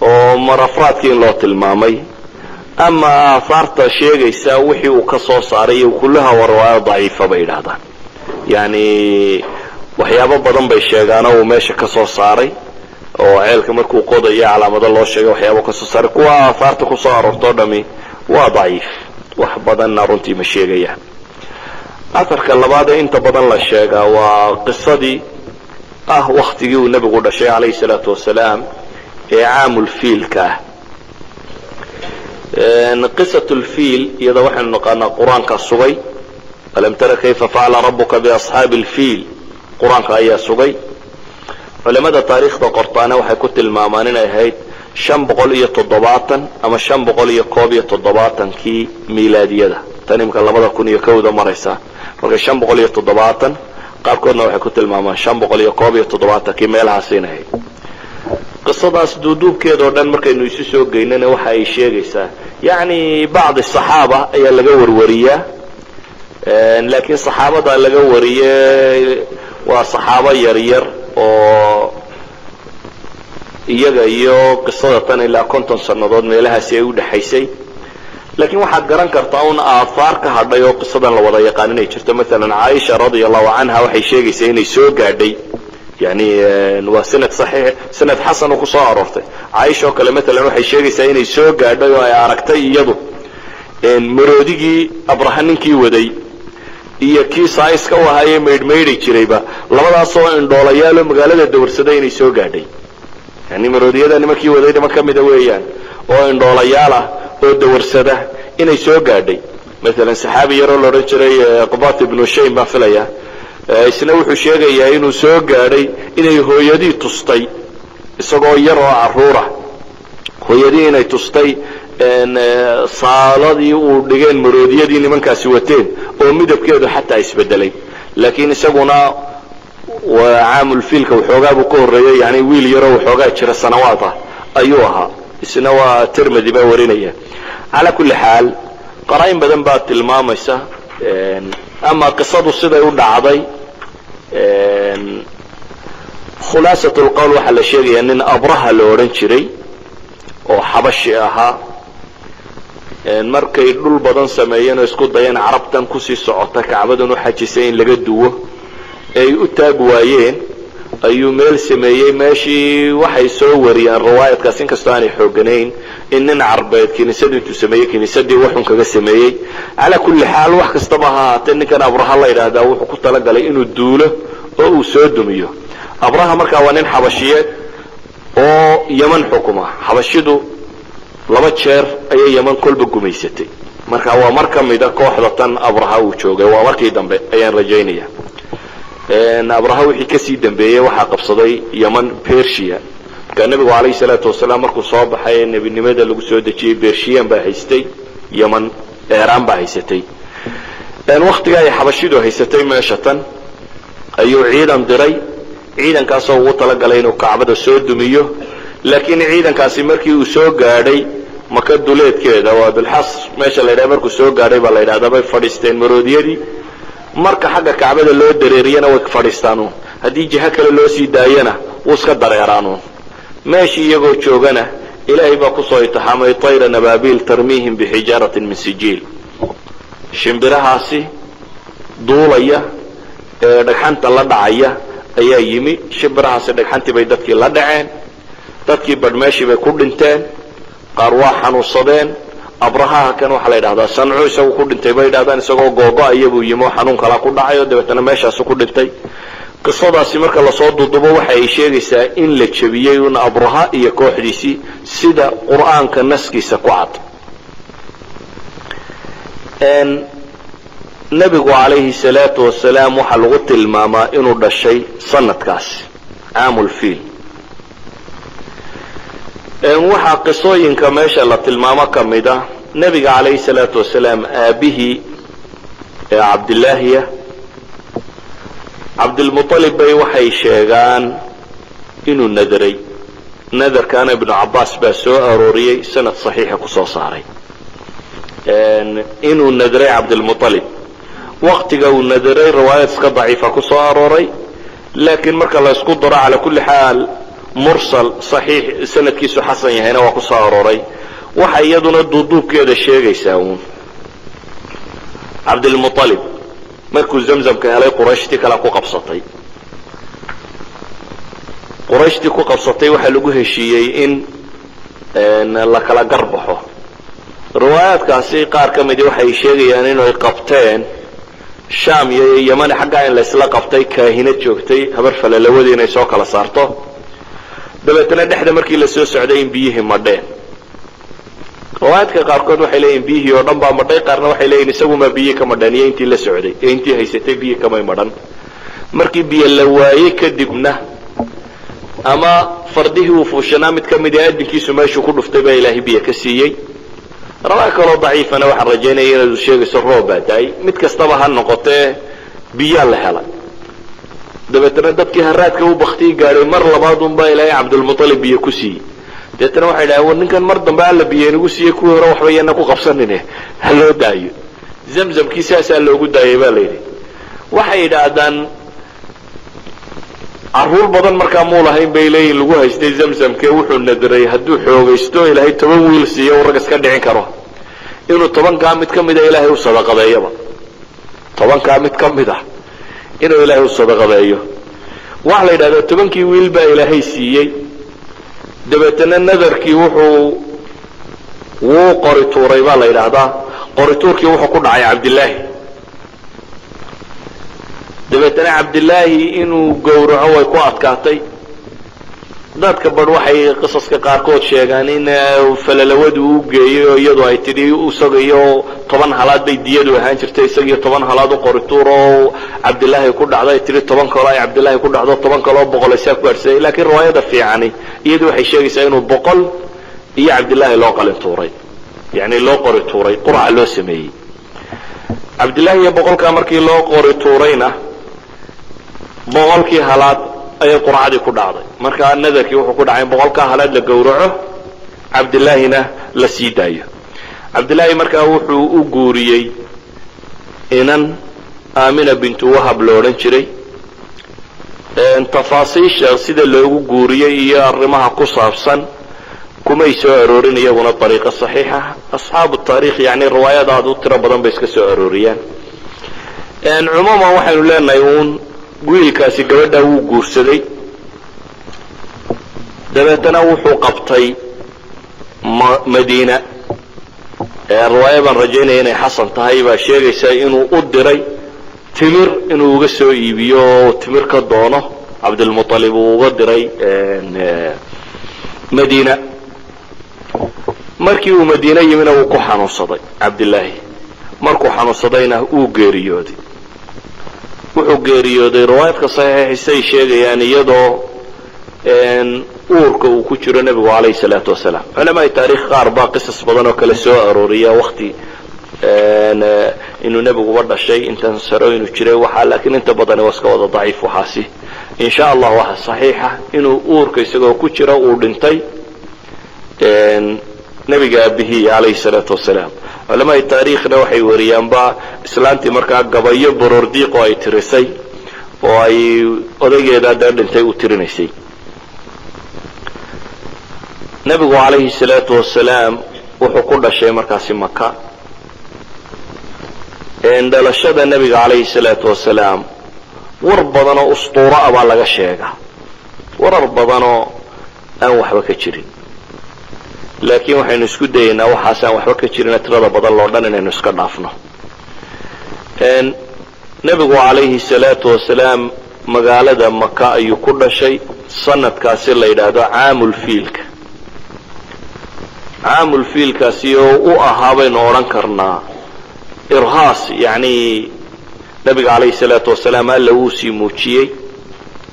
[SPEAKER 2] oo marafraadkii in loo tilmaamay ama aahaarta sheegaysa wixii uu ka soo saaray iyo kullaha waa riwaayo daciifa bay yidhaahdaan yani waxyaabo badan bay sheegaan oo uu meesha ka soo saaray oo ceelka markuu qodayo calaamado loo sheegay waxyaabo ka soo saaray kuwa aahaarta ku soo aroortoo dhami waa daciif wax badanna runtii ma sheegayaan aharka labaad ee inta badan la sheegaa waa qisadii waktigii uu nebigu dhashay calayhi salaatu wasalaam ee caamulfiilka qisat lfiil iyada waxaynu naqaanaa qur-aanka sugay alam tara kayfa facala rabuka biasxaabi lfiil qur-aanka ayaa sugay culamada taariikhda qortaana waxay ku tilmaamaan inay ahayd 570 ama 571kii miilaadiyada tan imika 2001 maraysa marka 570 qaarkoodna waxay ku tilmaamaan 571kii meelahaas inay ahayd qisadaas duuduubkeeda oo dhan markaynu isu soo geynana waxa ay sheegaysaa yani bacdi saxaaba ayaa laga warwariyaa laakiin saxaabada laga wariyey waa saxaabo yaryar oo iyaga iyo qisada tan ilaa 50 sannadood meelahaasi ay u dhaxaysay laakiin waxaad garan kartaa un aahaar ka hadhay oo qisadan la wada yaqaan inay jirto maalan caaisha radiyallahu canha waxay sheegaysaa inay soo gaadhay yani waa sanad saxiix sanad xasan oo ku soo aroortay caaisha oo kale maalan waxay sheegaysaa inay soo gaadhay oo ay aragtay iyadu maroodigii abraha ninkii waday iyo kii saaiska u ahaayee maydhmaydhi jirayba labadaasoo indhoolayaalo magaalada dawarsaday inay soo gaadhay yani maroodiyada nimankii waday niman ka mida weeyaan oo indhoolayaal ah oo dawarsada inay soo gaadhay maalan saxaabi yaroo la odhan jiray qabat ibnu shaym baan filaya isna wuxuu sheegayaa inuu soo gaadhay inay hooyadii tustay isagoo yar oo caruura hooyadii inay tustay saaladii uu dhigeen maroodiyadii nimankaasi wateen oo midabkeedu xataa isbedelay laakiin isaguna waa caamulfiilka waxoogaa buu ka horreeyey yani wiil yaroo waxoogaa jira sanawaad ah ayuu ahaa isna waa tirmidi baa warinaya calaa kulli xaal qaraa'in badan baa tilmaamaysa ama qisadu siday u dhacday khulaasat lqowl waxaa la sheegayaa nin abraha la odhan jiray oo xabashi ahaa markay dhul badan sameeyeen oo isku dayeen carabtan kusii socota kacbadan u xajisay in laga duwo ay u taag waayeen ayuu meel sameeyey meeshii waxay soo wariyaan riwaayadkaas inkastoo aanay xooganayn in nin carbeed kiniisadu intuu sameeyey kiniisadii waxun kaga sameeyey calaa kulli xaal wax kastaba ha ahaatee ninkan abraha la yidhaahdaa wuxuu ku talagalay inuu duulo oo uu soo dumiyo abraha markaa waa nin xabashiyeed oo yaman xukuma xabashidu 2 jeer ayay yaman kolba gumaysatay marka waa mar ka mida kooxda tan abraha uu joogay waa markii dambe ayaan rajaynaya abraha wixii kasii dambeeyey waxaa qabsaday yaman persia marka nabigu calayhi salaatu wasalaam markuu soo baxay nebinimada lagu soo dejiyey bershiyan baa haystay yaman eeraan baa haysatay waktiga ay xabashidu haysatay meesha tan ayuu ciidan diray ciidankaasoo ugu talagalay inuu kacbada soo dumiyo laakiin ciidankaasi markii uu soo gaadhay maka duleedkeeda waa bilxas meesha la yidhaha markuu soo gaadhay baa la yidhahdaa bay fadhiisteen maroodiyadii marka xagga kacbada loo dareeriyana way fadhiistaanuun haddii jiho kale loo sii daayana wuu iska dareeraanuun meeshii iyagoo joogana ilaahay baa kusoo itixaamay tayran abaabiil tarmiihim bixijaaratin min sijiil shimbirahaasi duulaya ee dhagxanta la dhacaya ayaa yimi shimbirahaasi dhagxantii bay dadkii la dhaceen dadkii badh meeshii bay ku dhinteen qaar waa xanuunsadeen abrahaha kan waxaa la yidhahdaa sancu isagu ku dhintay bay yidhahdaan isagoo googo-aya buu yimi oo xanuun kalaa ku dhacay oo dabeetana meeshaasu ku dhintay qisadaasi marka lasoo dudubo waxa ay sheegaysaa in la jebiyey un abraha iyo kooxdiisii sida qur'aanka naskiisa ku cad nebigu calayhi salaatu wasalaam waxaa lagu tilmaamaa inuu dhashay sanadkaasi caamulfiil waxaa qisooyinka meesha la tilmaamo ka mid a nebiga calayhi salaatu wasalaam aabihii ee cabdillaahiya cabdilmuطalib bay waxay sheegaan inuu nadaray nadarkaana ibnu cabaas baa soo arooriyey sanad saxiixa kusoo saaray inuu nadaray cabdilmuطalib waqtiga uu nadaray riwaayad iska daciifa kusoo arooray laakiin marka la isku daro cala kulli xaal mursal saxiix sanadkiisu xasan yahayna waa kusoo arooray waxa iyaduna duuduubkeeda sheegaysaa uun cabdilmuطalib markuu zamzamka helay qurayshtii kale ku qabsatay qurayshtii ku qabsatay waxaa lagu heshiiyey in la kala garbaxo riwaayaadkaasi qaar ka midi waxay sheegayaan inay qabteen sham iyo yamani xaggaa in laysla qabtay kaahina joogtay habar falalawadii inay soo kala saarto dabeetana dhexda markii la soo socday in biyihii madheen riwaayaadka qaarkood waxay leeyihin biyihii oo dhan baa madhay qaarna waxay leeyihin isagumaa biyihii ka madhan iyo intii la socday ee intii haysatay biyihii kamay madhan markii biyo la waayey kadibna ama fardihii uu fuushanaa mid ka mid a adinkiisu meeshuu ku dhuftay baa ilaahay biyo ka siiyey riwaaya kaloo daciifana waxaan rajaynaya inaad sheegayso roob baa da-ay mid kastaba ha noqotee biyaa la helay dabeetana dadkii haraadka u baktii gaadhay mar labaad unbaa ilaahay cabdilmuطalib biyo ku siiyey deetana waxay dhahen war ninkan mar dambe alla biyo inagu siiyey kuwii hore waxba yana ku qabsanine ha loo daayo zamzamkii saasaa loogu daayay baa layidhi waxay yidhaahdaan caruur badan markaa muu lahayn bay leeyihin lagu haystay zamzamke wuxuu nadiray hadduu xoogaysto ilaahay 10 wiil siiyo u rag iska dhicin karo inuu 10kaa mid ka mida ilaahay u sadaqadeeyaba 10kaa mid ka mid ah inuu ilaahay u sadaqadeeyo waxa la yidhahdaa 10kii wiil baa ilaahay siiyey dabeetana nadarkii wuu qori tuuray baa la yidhaahdaa qori tuurkii wuxuu ku dhacay cabdillaahi dabeetana cabdillaahi inuu gowraco way ku adkaatay. dadka bar waxay qisaska qaarkood sheegaan in falalawadu u geeyay oo iyadu ay tidhi isaga iyo 10 halaad bay diyadu ahaan jirtay, isaga iyo 10 halaad u qorituur oo cabdillaahi ku dhacday tidhi 10 kale ay cabdillaahi ku dhacdo 10 kale oo boqol ay ku gaarsiiyay. laakiin riwaayada fiicani iyadu waxay sheegaysaa inuu 100 iyo cabdillaahi loo qalin tuuray, yani loo qorituuray, qur'a loo sameeyay. cabdillaahi iyo 100 markii loo qorituurayna 100kii halaad ayay quracadii ku dhacday. markaa nadarkii wuxuu ku dhacay 100ka halaad la gowraco, cabdillaahina la sii daayo. cabdillaahi markaa wuxuu u guuriyey inan aamina bintu wahab lo odhan jiray. tafaasiisha sida loogu guuriyey iyo arrimaha ku saabsan kumay soo aroorin iyaguna dariiqa saxiixa. asxaabu taariikh yani riwaayadaad u tiro badan bay iska soo arooriyaan. cumuuman waxaynu leenahay uun wiilkaasi gabadha wuu guursaday, dabeetana wuxuu qabtay madiina. riwaaya baan rajaynaya inay xasan tahay baa sheegaysaa inuu u diray timir inuu uga soo iibiyo oo timir ka doono. cabdilmuطalib uu uga diray madiina. markii uu madiina yimina wuu ku xanuunsaday cabdillaahi. markuu xanuunsadayna wuu geeriyooday. wuxuu geeriyooday riwaayadka saxiixisay sheegayaan iyadoo uurka uu ku jiro nebigu calayhi salaatu wasalaam. culamaa taariikh qaar baa qisas badan oo kale soo arooriya wakti inuu nebiguba dhashay intan saro inuu jiray waxaa, laakiin inta badan waa iska wada daciif. waxaasi insha allah waxa saxiixa inuu uurka isagoo ku jiro uu dhintay nebiga aabihii calayhi salaatu wasalaam. culamaa taariikhna waxay wariyaanba islaantii markaa gabayo borordiiq oo ay tirisay oo ay odaygeeda dee dhintay u tirinaysay. nebigu calayhi salaatu wasalaam wuxuu ku dhashay markaasi maka. dhalashada nebiga calayhi salaatu wasalaam war badanoo ustuuro ah baa laga sheegaa, warar badanoo aan waxba ka jirin. laakiin waxaynu isku dayaynaa waxaas aan waxba ka jirin tirada badan loo dhan inaynu iska dhaafno. nebigu calayhi salaatu wasalaam magaalada maka ayuu ku dhashay sanadkaasi la yidhaahdo caamulfiilka. caamulfiilkaasi oo u ahaa baynu odhan karnaa irhaas, yani nebiga calayhi salaatu wasalaam alla wuu sii muujiyey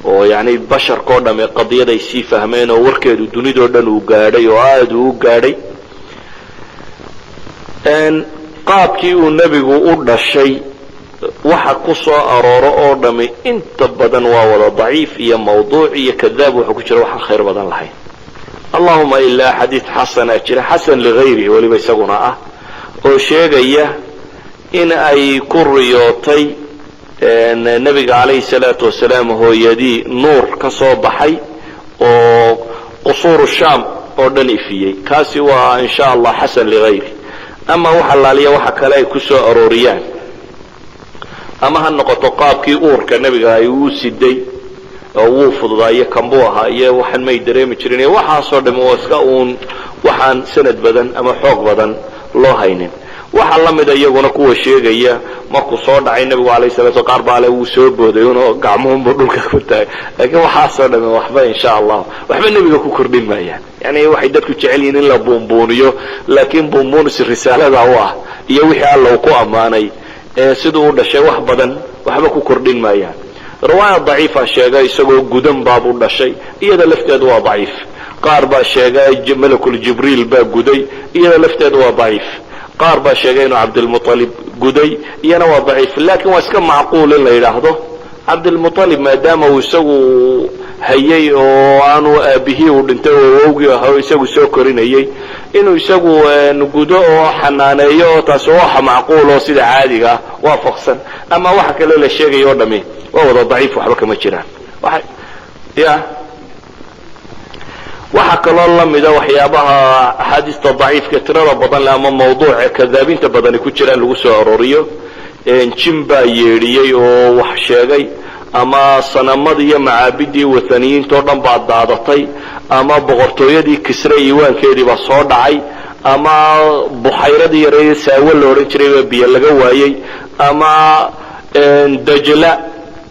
[SPEAKER 2] oo yani basharkao dhamme qadiyad ay sii fahmeen oo warkeedu dunidoo dhan uu gaadhay oo aada uu gaadhay. qaabkii uu nebigu u dhashay waxa ku soo arooro oo dhammi inta badan waa wada daciif iyo mawduuc iyo kadaab waxa ku jira waxaan khayr badan lahayn. allahuma ilaa xadiid xasana jira, xasan ligayrihi weliba isaguna ah, oo sheegaya in ay ku riyootay nebiga calayhi salaatu wasalaam hooyadii nuur ka soo baxay oo qusuuru shaam oo dhan ifiyey. kaasi waa insha allah xasan ligayri. ama wax allaaliya waxa kale ay ku soo arooriyaan ama ha noqoto qaabkii uurka nebiga ay uu siday oo wuu fududaayo kanbuu ahaa iyo waxaan may dareemi jirin iyo waxaasoo dhami waa iska uun waxaan sanad badan ama xoog badan loo haynin. waxaa la mida iyaguna kuwa sheegaya markuu soo dhacay nebigu calayhi salaatu qaar baale wuu soo booday unoo gacmuhunbu dhulka ku taagay. laakiin waxaasoo dhami waxba insha allah waxba nebiga ku kordhin maayaan. yani waxay dadku jecel yihiin in la buunbuuniyo, laakiin buunbuunis risaalada u ah iyo wixii alla uu ku ammaanay siduu u dhashay wax badan waxba ku kordhin maayaan. riwaaya daciifa sheega isagoo gudan baabuu dhashay, iyada lafteedu waa daciif. qaar baa sheega malakul jibriil baa guday, iyada lafteedu waa daciif. qaar baa sheegay inuu cabdilmuطalib guday, iyana waa daciif. laakiin waa iska macquul in la yidhaahdo cabdilmuطalib maadaama uu isagu hayay oo aanu aabihii uu dhintay oo awowgii ahaa oo isagu soo korinayay, inuu isagu gudo oo xanaaneeyo oo taas waxa macquul oo sida caadiga ah waafaqsan. ama waxa kale la sheegay oo dhami waa wada daciif, waxba kama jiraan. waxaa kaloo la mida waxyaabaha axaadiista daciifka tirada badan le ama mawduuca kadaabinta badani ku jiraan lagu soo arooriyo. jin baa yeedhiyey oo wax sheegay, ama sanamadii iyo macaabidii wathaniyiintao dhan baa daadatay, ama boqortooyadii kisre iiwaankeedii baa soo dhacay, ama buxayradii yareeye saawo la odhan jiray baa biyo laga waayey, ama dajla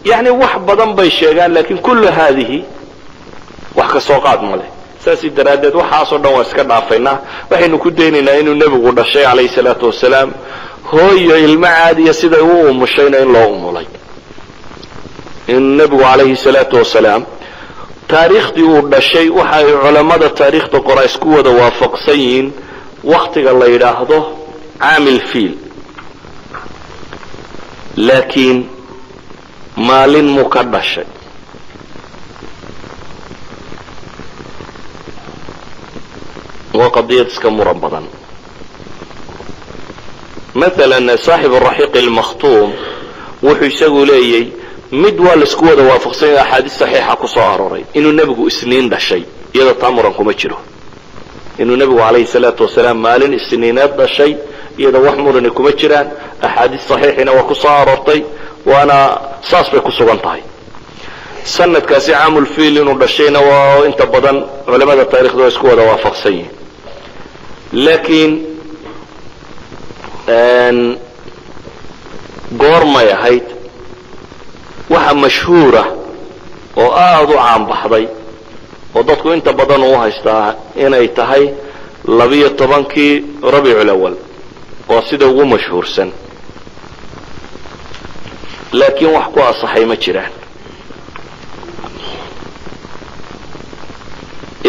[SPEAKER 2] yani wax badan bay sheegaan lakin kullu haadihi wax ka soo qaad ma leh. saasi daraaddeed waxaasoo dhan waa iska dhaafaynaa, waxaynu ku daynaynaa inuu nebigu dhashay calayhi salaatu wasalaam, hooyo ilmo caadiya siday u umushayna in loo umulay. in nebigu calayhi salaatu wasalaam taariikhdii uu dhashay waxa ay culammada taariikhda qora isku wada waafaqsan yihiin waktiga la yidhaahdo caamil fiil, laakiin maalin muu ka dhashay. waa qadiyad iska muran badan. maalan saaxib araxiiq almakhtuum wuxuu isagu leeyay mid waa laisku wada waafaqsan yahay axaadiis saxiixa ku soo arooray inuu nebigu isniin dhashay, iyadoo taa muran kuma jiro. inuu nebigu calayhi salaatu wasalaam maalin isniineed dhashay iyadoo wax murani kuma jiraan, axaadiis saxiixina waa ku soo aroortay, waana saas bay ku sugan tahay. sanadkaasi caamulfiil inuu dhashayna waa inta badan culamada taarikhda waa isku wada waafaqsan yihin. laakiin goormay ahayd waxa mashhuura oo aada u caanbaxday oo dadku inta badan uu haystaa inay tahay 12kii rabiicul awal oo sida ugu mashhuursan, laakiin wax ku asaxay ma jiraan.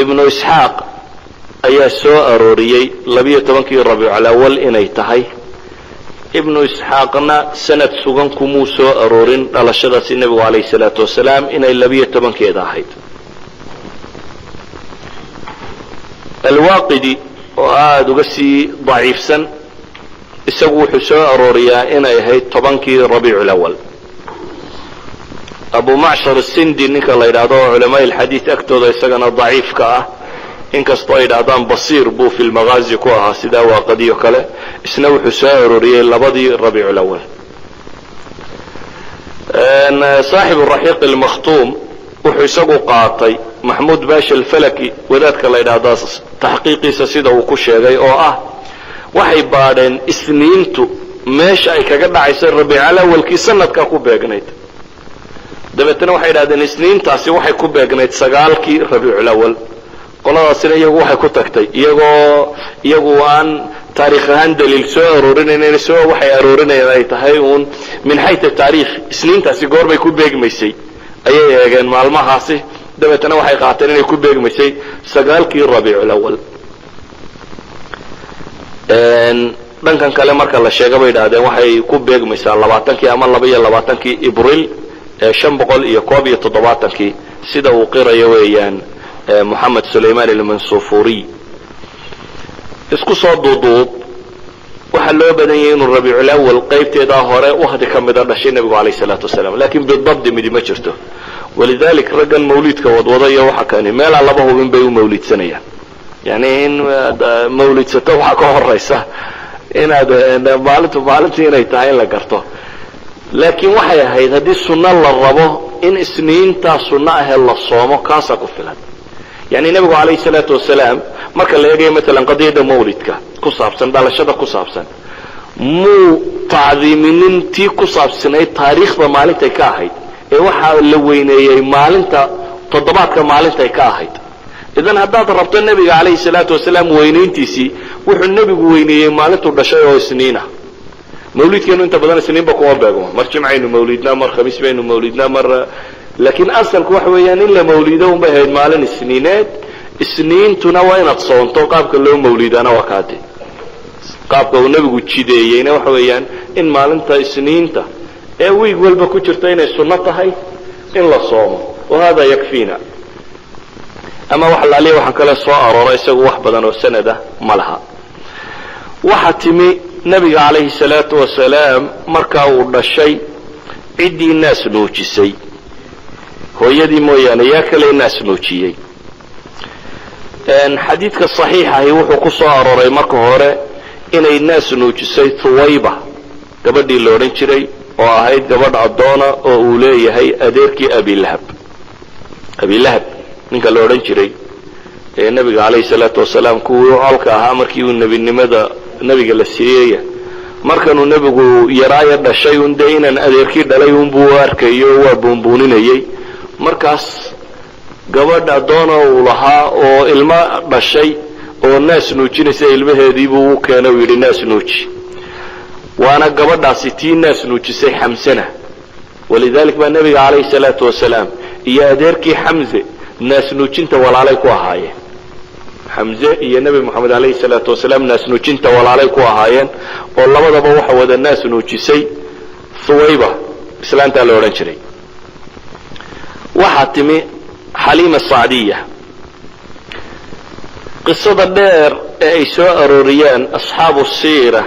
[SPEAKER 2] ibnu isxaaq ayaa soo arooriyey 12kii rabiicul awal inay tahay. ibnu isxaaqna sanad sugan kumuu soo aroorin dhalashadaasi nebigu calayhi salaatu wasalaam inay 12keeda ahayd. alwaaqidi oo aada uga sii daciifsan isagu wuxuu soo arooriyaa inay ahayd 10kii rabiicul awal. abu macshar asindi ninka la yidhaahdo oo culamaa ilxadiid agtooda isagana daciifka ah, inkastoo ay yidhaahdaan basiir buu fi lmagaazi ku ahaa sidaa waaqadiyo kale, isna wuxuu soo arooriyey 2dii rabiicul awal. saaxib raxiiq almakhtuum wuxuu isagu qaatay maxmuud baasha alfalaki wadaadka la yidhaahdaa taxqiiqiisa sida uu ku sheegay oo ah waxay baadheen isniintu meesha ay kaga dhacaysay rabiicul awalkii sanadkaa ku beegnayd. dabeetana waxay yidhahdeen isniintaasi waxay ku beegnayd 9kii rabiicul awal. qoladaasina iyagu waxay ku tagtay iyagu aan taariikh ahaan daliil soo aroorinaynan, waxay aroorinayaan ay tahay uun min xayta taariikh isniintaasi goorbay ku beegmaysay ayay eegeen maalmahaasi, dabeetana waxay qaateen inay ku beegmaysay 9kii rabiicul awal. dhankan kale marka la sheega bay yidhahdeen waxay ku beegmaysaa 20kii ama 22kii ibril 571 sida uu qirayo weeyaan moxamed sulayman almansufuriy. isku soo duuduub waxaa loo badan yahay inuu rabiicul awal qaybteedaa hore waqti ka mida dhashay nebigu calayhi salaatu wasalaam, laakiin bidabdi midi ma jirto. walidalik raggan mawliidka wadwada iyo waxa kani meelaa laba hubin bay u mawliidsanayaan. yani in mawliidsato waxaa ka horaysa inaad maalintii inay tahay in la garto. laakiin waxay ahayd haddii sunno la rabo in isniintaa sunno ahee la soomo kaasaa ku filan. yani nebigu calayhi salaatu wasalaam marka la eegayo maalan qadiyadda mawlidka ku saabsan, dhalashada ku saabsan, muu tacdiiminin tii ku saabsanayd taariikhda maalintay ka ahayd, ee waxaa la weyneeyey maalinta toddobaadka maalintay ka ahayd. idan haddaad rabto nebiga calayhi salaatu wasalaam weynayntiisii wuxuu nebigu weyneeyey maalintuu dhashay oo isniina. mawlidkeenu inta badan isniinba kuma beegmo, mar jimcaynu mawlidnaa, mar khamiis baynu mawlidnaa, mar laakiin asalku waxa weeyaan in la mawlido unbay ahayd maalin isniineed. isniintuna waa inaad soonto, qaabka loo mawlidaana waa kaate. qaabka uu nebigu jideeyeyna waxa weeyaan in maalinta isniinta ee wiig walba ku jirta inay sunno tahay in la soomo, wahada yakfiina. ama wax laaliya waxaan kale soo aroora isagu wax badan oo sanada ma laha. waxa timi nebiga calayhi salaatu wasalaam markaa uu dhashay ciddii naas nuujisay, hooyadii mooyaane yaa kale naas nuujiyey. xadiidka saxiixahi wuxuu ku soo arooray marka hore inay naas nuujisay thuwayba gabadhii la odhan jiray oo ahayd gabadh addoona oo uu leeyahay adeerkii abilahab ninka la odhan jiray ee nebiga calayhi salaatu wasalaam kuwii colka ahaa markii uu nebinimada nebiga la siiyey markanuu nebigu yaraayo dhashay un dee inaan adeerkii dhalay unbuu arkayo waa buunbuuninayay. markaas gabadh addoona uu lahaa oo ilmo dhashay oo naas nuujinaysa ilmaheediibuu u keenay uu yidhi naas nuuji. waana gabadhaasi tii naas nuujisay xamsana. walidalik baa nebiga calayhi salaatu wasalaam iyo adeerkii xamse naas nuujinta walaalay ku ahaayeen. xamse iyo nebi moxamed calayhi salaatu wasalaam naas nuujinta walaalay ku ahaayeen oo labadaba waxa wada naas nuujisay huwayba islaantaa la odhan jiray. waxaa timi xaliima sacdiya. qisada dheer ee ay soo arooriyaan asxaabu siira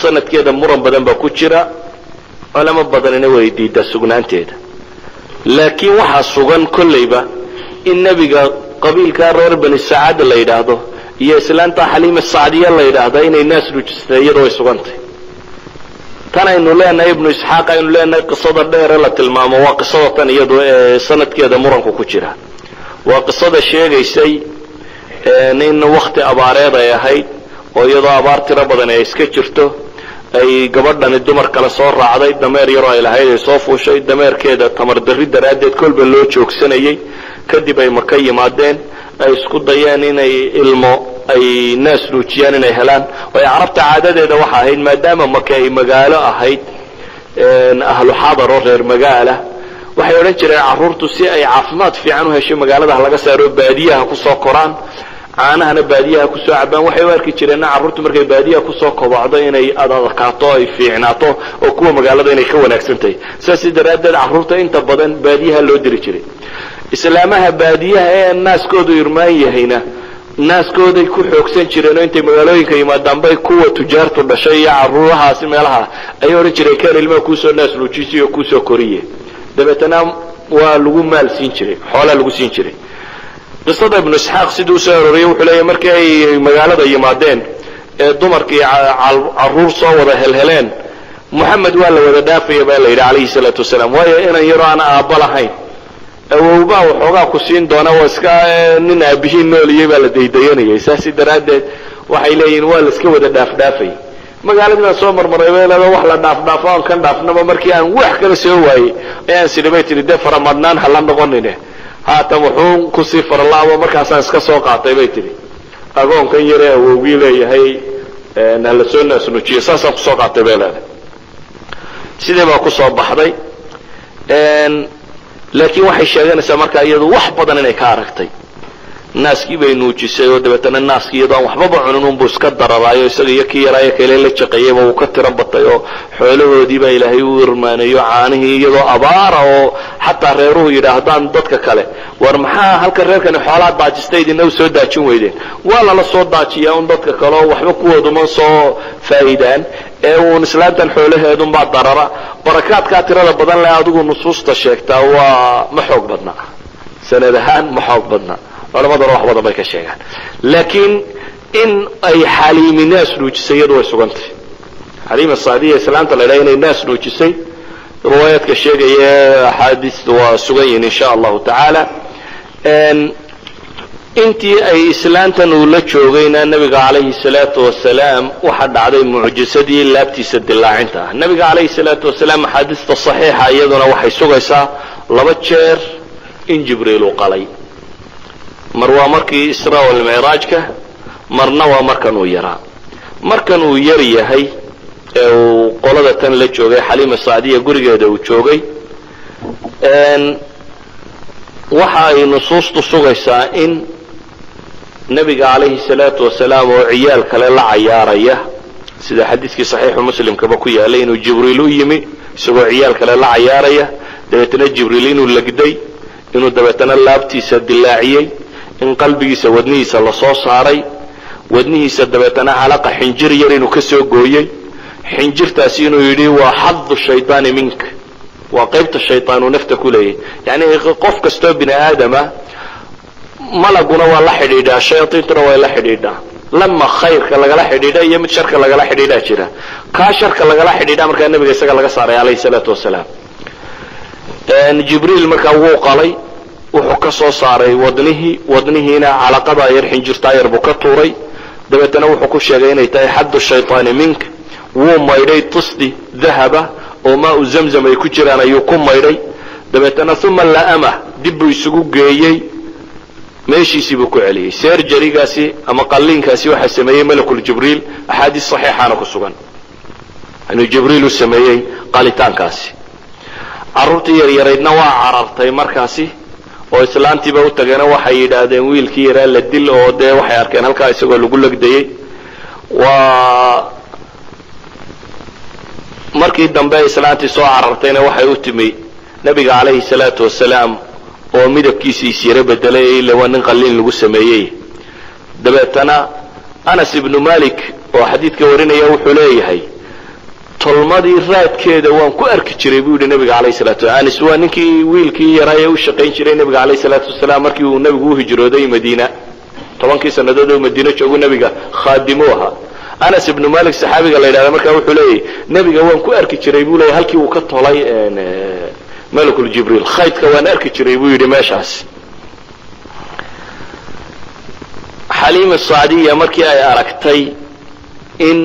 [SPEAKER 2] sanadkeeda muran badan baa ku jira, culamo badanina way diidaa sugnaanteeda. laakiin waxaa sugan kollayba in nebiga qabiilkaa reer bani saacad la yidhaahdo iyo islaanta xaliima sacdiya la yidhaahda inay naas nuujistay iyadoo ay sugantay. tan aynu leenahay ibnu isxaaq aynu leenahay qisada dheere la tilmaamo waa qisada tan iyadu ee sanadkeeda muranku ku jira. waa qisada sheegaysay in wakti abaareed ay ahayd oo iyadoo abaar tiro badan ay iska jirto ay gabadhani dumar kale soo raacday, dameer yaroo ay lahayd ay soo fuushay, dameerkeeda tamar darri daraaddeed kolba loo joogsanayay. kadib ay maka yimaadeen, ay isku dayeen inay ilmo ay naas nuujiyaan inay helaan. waayo carabta caadadeeda waxa ahayd maadaama maka ay magaalo ahayd ahlu xadar oo reer magaala, waxay odhan jireen carruurtu si ay caafimaad fiican u hesho magaalada ha laga saaro baadiyaha kusoo koraan, caanahana baadiyaha kusoo cabaan. waxay u arki jireen carruurtu markay baadiyaha kusoo kobocdo inay adadkaato ay fiicnaato oo kuwa magaalada inay ka wanaagsan tahay. saas daraaddeed carruurta inta badan baadiyaha loo diri jiray. islaamaha baadiyaha ee naaskoodu irmaan yahayna naaskooday ku xoogsan jireen oo intay magaalooyinka yimaadaan bay kuwa tujaartu dhashay iyo carruurahaasi meelaha ayay odhan jireen kaan ilmaha kuusoo naas nuujisiy oo kuusoo koriye. dabeetana waa lagu maal siin jiray, xoolaa lagu siin jiray. qisada ibnu isxaaq siduu usoo arooriyey wuxuu leeyahy markii ay magaalada yimaadeen ee dumarkii carruur soo wada helheleen, moxamed waa la wada dhaafaya baa la yidhi calayhi salaatu wasalaam. waayo inan yaroo aan aabba lahayn awowbaa waxoogaa ku siin doona, waa iska nin aabihiin nooliyey baa la daydayanayay. saasi daraaddeed waxay leeyihiin waa la iska wada dhaafdhaafay. magaaladii baan soo marmaray bay leeda wax la dhaafdhaafo aan kan dhaafnaba markii aan wax kala soo waayey ayaan sidhi bay tihi dee faramadnaan ha la noqonine haatan wuxuu kusii faralaabo markaasaan iska soo qaatay bay tihi agoonkan yaree awowgii leeyahay ha la soo naas nuujiyo saasaan kusoo qaatay bay leedahay. sidii baa kusoo baxday. laakiin waxay sheeganaysaa markaa iyadu wax badan inay ka aragtay. naaskii bay nuujisay oo dabeetana naaskii iyadoo aan waxbaba cunin unbuu iska dararaayo isaga iyo kii yaraayo kale la jaqeeyeyba uu ka tiro batay oo xoolahoodii baa ilaahay u irmaaneeyo caanihii iyadoo abaara oo xataa reeruhu yidhaahdaan dadka kale war maxaa halka reerkani xoolaa daajistay idina u soo daajin weydeen. waa lala soo daajiyaa un dadka kale oo waxba kuwooduma soo faa'iidaan ee uun islaantan xoolaheedunbaa darara. barakaadkaa tirada badan leh adigu nusuusta sheegtaa waa ma xoog badna, sanad ahaan ma xoog badna, culamaduna wax badan bay ka sheegaan. laakiin in ay xaliimi naas nuujisay iyadu way sugantay. xaliima sacdiya islaanta la yidhaha inay naas nuujisay riwaayaadka sheegaya axaadiista waa sugan yihin insha allahu tacaala. intii ay islaantan uu la joogayna nabiga calayhi salaatu wasalaam waxaa dhacday mucjisadii laabtiisa dilaacinta ah. nabiga calayhi salaatu wasalaam axaadiista saxiixa iyaduna waxay sugaysaa 2 jeer in jibriil uu qalay. mar waa markii israa walmicraajka, marna waa markan uu yaraa. markan uu yar yahay ee uu qolada tan la joogay xaliima sacdiya gurigeeda uu joogay, waxa ay nusuustu sugaysaa in nabiga calayhi salaatu wasalaam oo ciyaal kale la cayaaraya, sida xadiiskii saxiixu muslimkaba ku yaalay inuu jibriil u yimi isagoo ciyaal kale la cayaaraya, dabeetana jibriil inuu legday, inuu dabeetana laabtiisa dilaaciyey, in qalbigiisa wadnihiisa la soo saaray, wadnihiisa dabeetana calaqa xinjir yar inuu ka soo gooyey, xinjirtaasi inuu yidhi waa xadu shaydaani minka, waa qaybta shaytaan uu nafta ku leeyahay. yani qof kastoo bini aadama malaguna waa la xidhiidhaa, shayaaiintuna waa la xidhiidhaa. lama khayrka lagala xidhiidha iyo mid sharka lagala xidhiidhaa jira. kaa sharka lagala xidhiidha markaa nabiga isaga laga saaray calayhi salaatu wasalaam. jibriil markaa wuu qalay, wuxuu ka soo saaray wadnihiina calaqada yar xinjirtaa yar buu ka tuuray, dabeetana wuxuu ku sheegay inay tahay xaddu shayطaani minka wuu maydhay tusdi dahaba oo maa zamzam ay ku jiraan ayuu ku maydhay dabeetana uma la'ama dib buu isugu geeyey meeshiisii buu ku celiyey serjarigaasi ama qalliinkaasi waxaa sameeyey malakul jibriil axaadiis saxiixaana ku sugan inuu jibriil u sameeyey qalitaankaasi carruurtii yaryaraydna waa carartay markaasi oo islaantiiba u tageena waxay yidhaahdeen wiilkii yaraa la dil oo dee waxay arkeen halkaa isagoo lagu legdayey waa markii dambe islaantii soo carartayna waxay u timi nabiga calayhi salaatu wasalaam oo midabkiisii isyaro bedelay ila waa nin qalliin lagu sameeyey dabeetana anas ibnu malik oo xadiidka warinaya wuxuu leeyahay tolmadii raadkeeda waan ku arki jiray buu yidhi nabiga calayhi salaatu wasalaam anas waa ninkii wiilkii yaraa ee u shaqayn jiray nabiga calayhi salaatu wasalaam markii uu nabigu u hijrooday madiina 10 sannadood oo madiina joogo nabiga khaadimu ahaa anas ibnu malik saxaabiga la yidhahda markaa wuxuu leeyahay nabiga waan ku arki jiray buu leeyahay halkii uu ka tolay malakul jibriil khaydka waan arki jiray buu yidhi meeshaas xaliima saadiya markii ay aragtay in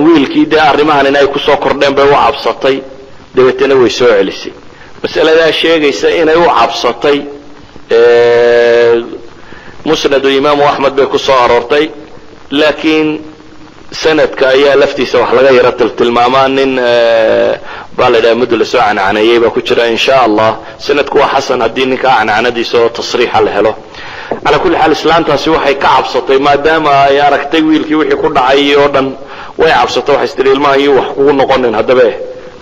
[SPEAKER 2] wiilkii dee arrimahan in ay ku soo kordheen bay u cabsatay dabeetana way soo celisay masaladaa sheegaysa inay u cabsatay musnadu imaamu axmed bay ku soo aroortay laakiin sanadka ayaa laftiisa wax laga yaro tilmaamaa nin baa la yidhaha muddo lasoo cancaneeyey baa ku jira in sha allah sanadku waa xasan haddii ninkaa cancanadiisa oo tasriixa la helo calaa kulli xaal islaantaasi waxay ka cabsatay maadaama ay aragtay wiilkii wixii ku dhacay oo dhan way cabsatay waxay istiri ilmahan iyo wax kugu noqonin haddaba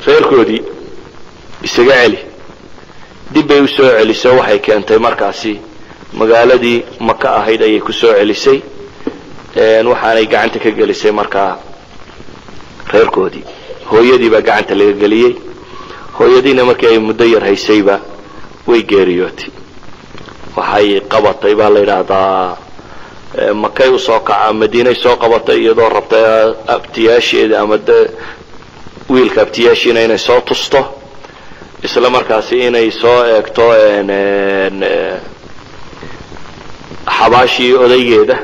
[SPEAKER 2] reerkoodii isaga celi dib bay u soo celisay waxay keentay markaasi magaaladii maka ahayd ayay ku soo celisay waxaanay gacanta ka gelisay markaa reerkoodii hooyadii baa gacanta laga geliyey hooyadiina markii ay muddo yar haysayba way geeriyootay waxay qabatay baa la yidhaahdaa makay usoo kaca madiinay soo qabatay iyadoo rabtay abtiyaasheeda ama de wiilka abtiyaashiina inay soo tusto isla markaasi inay soo eegto xabaashii odaygeeda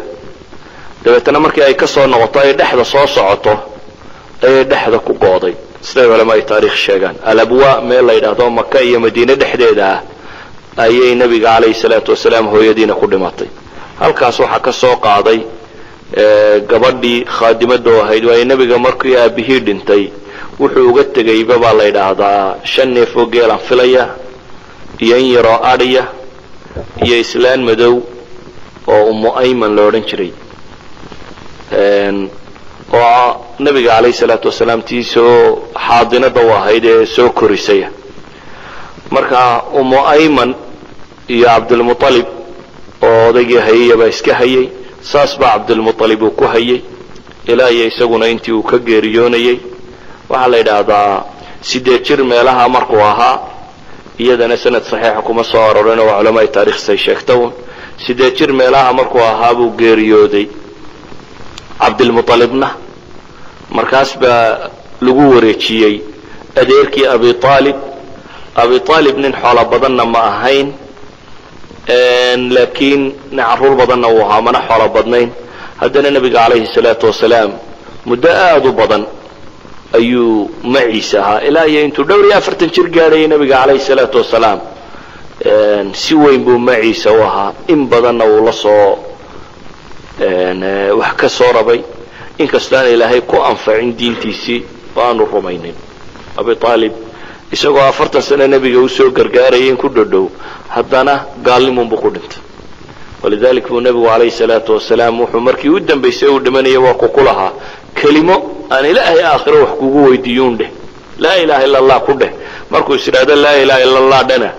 [SPEAKER 2] dabeetana markii ay ka soo noqoto ay dhexda soo socoto ayay dhexda ku gooday siday culamaa ay taariikh sheegaan alabwa meel la yidhaahdo maka iyo madiine dhexdeeda ah ayay nabiga calayhi salaatu wasalaam hooyadiina ku dhimatay halkaas waxaa ka soo qaaday gabadhii khaadimada oo ahayd waayo nabiga markii aabihii dhintay wuxuu uga tegayba baa la yidhaahdaa 5 neef oo geelan filaya iyo in yaroo adhiya iyo islaan madow oo ummu ayman la odhan jiray oo nabiga calayhi salaatu wasalaam tiisoo xaadinada u ahayd ee soo korisay marka ummu ayman iyo cabdulmuطalib oo odaygii hayayabaa iska hayay saas baa cabdulmuطalib uu ku hayay ilaa iyo isaguna intii uu ka geeriyoonayay waxaa la yidhaahdaa 8 jir meelaha markuu ahaa iyadana sanad saxiixa kuma soo arorin oo culamaa taariikhsay sheegto 8 jir meelaha markuu ahaa buu geeriyooday cabdulmuطalibna markaas baa lagu wareejiyey adeerkii abi aalib nin xoolo badanna ma ahayn laakiin nin carruur badanna uu ahaa mana xoolo badnayn haddana nebiga calayhi salaatu wasalaam muddo aad u badan ayuu maciisa ahaa ilaa iyo intuu dhowr iyo 40 jir gaadhayay nebiga calayhi salaatu wasalaam si weyn buu maciisa u ahaa in badanna uu la soo wax ka soo rabay inkastaan ilaahay ku anfacin diintiisii oo aanu rumaynin abi aalib isagoo 40 sano nebiga u soo gargaarayay in ku dhodhow haddana gaalnimunbuu ku dhintay walidalik buu nebigu calayhi salaatu wasalaam wuxuu markii u dambaysay uu dhimanaya waa ku lahaa kelimo aan ilaahay aakhiro wax kugu weydiiyuun dheh laa ilaaha illa allah ku dheh markuu is idhaahdo laa ilaaha illa allah dhana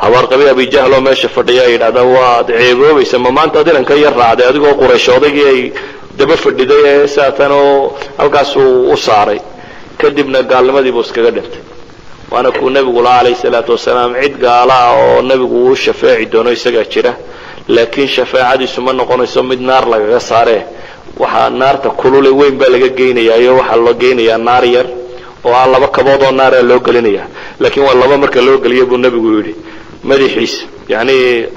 [SPEAKER 2] habaarqabi abi jahl oo meesha fadhiya ay yidhahdaa waad ceeboobaysa ma maanta ad inanka yar raacday adigoo quraysh odaygii ay daba fadhiday ee saatan oo halkaasuu u saaray kadibna gaalnimadii buu iskaga dhintay waana kuu nebigu laha calayhi salaatu wasalaam cid gaala ah oo nebigu uu shafeeci doono isagaa jira laakiin shafaacadiisu ma noqonayso mid naar lagaga saaree waxaa naarta kulule weyn baa laga geynayaa iyo waxaa loo geynayaa naar yar oo aan 2 kabood oo naara loo gelinayaa laakiin waa 2 marka loo geliyo buu nebigu yidhi madaxiisa yani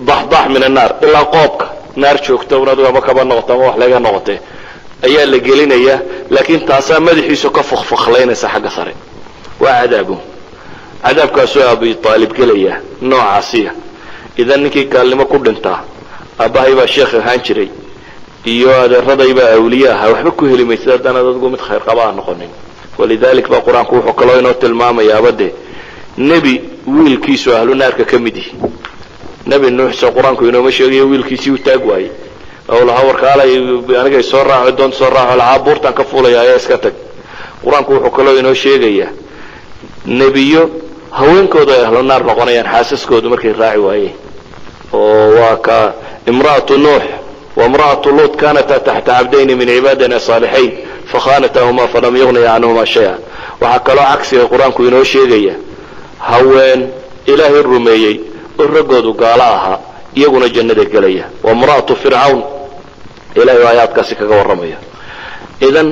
[SPEAKER 2] daxdax min annaar ilaa qoobka naar joogta un adigu ama kaba noqoto ama wax laga noqotee ayaa la gelinayaa laakiin taasaa madaxiisu ka fakfakhlaynaysa xagga sare waa cadaabu cadaabkaasoo abi aalib gelaya noocaasiya idan ninkii gaalnimo ku dhintaa aabbahay baa sheekh ahaan jiray iyo adeeraday baa awliye ahaa waxba ku heli maysid haddanaad adigu mid khayr qaba aan noqonin walidalik baa qur-aanku wuxuu kaloo inoo tilmaamayaaba dee nebi wiilkiisu ahlu naarka ka mid yihi nebi nuux soo qur-aanku inooma sheegayo wiilkiisii u taag waayey oo lahaa warkaalay anigay soo raaco doonta soo raaco lahaa buurtaan ka fuulaya ayaa iska tag qur-aanku wuxuu kaloo inoo sheegayaa nebiyo haweenkooda ay ahlu naar noqonayaan xaasaskoodu markay raaci waayeen oo waa ka imra'atu nuux وامرأة لوط كانتا تحت عبدين من عبادنا صالحين فخانتاهما فلم يغني عنهما شيئا وحكى عكسي القرآن كوينو شيغيا هوين إلهي الرميي الرقود قالاها يقول جنة قليا وامرأة فرعون إلهي آيات كاسكا والرمية إذن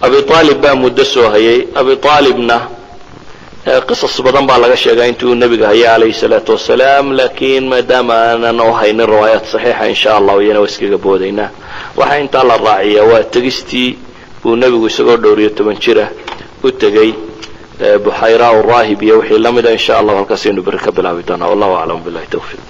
[SPEAKER 2] أبي طالب با مدسوها هي أبي طالبنا قصص badan baa laga sheegaa intuu nabiga hayay alayhi salaatu wasalaam laakiin maadaama aanan u haynin riwaayaad saxiixa insha allah iyana waa iskaga boodaynaa waxa intaa la raaciyaa waa tegistii uu nabigu isagoo dhowriyo 10 jira u tegay buxayra raahib iyo wixii lamida insha allah halkaas aynu bari ka bilaabi doonaa wallahu a'lam billahi tawfiiq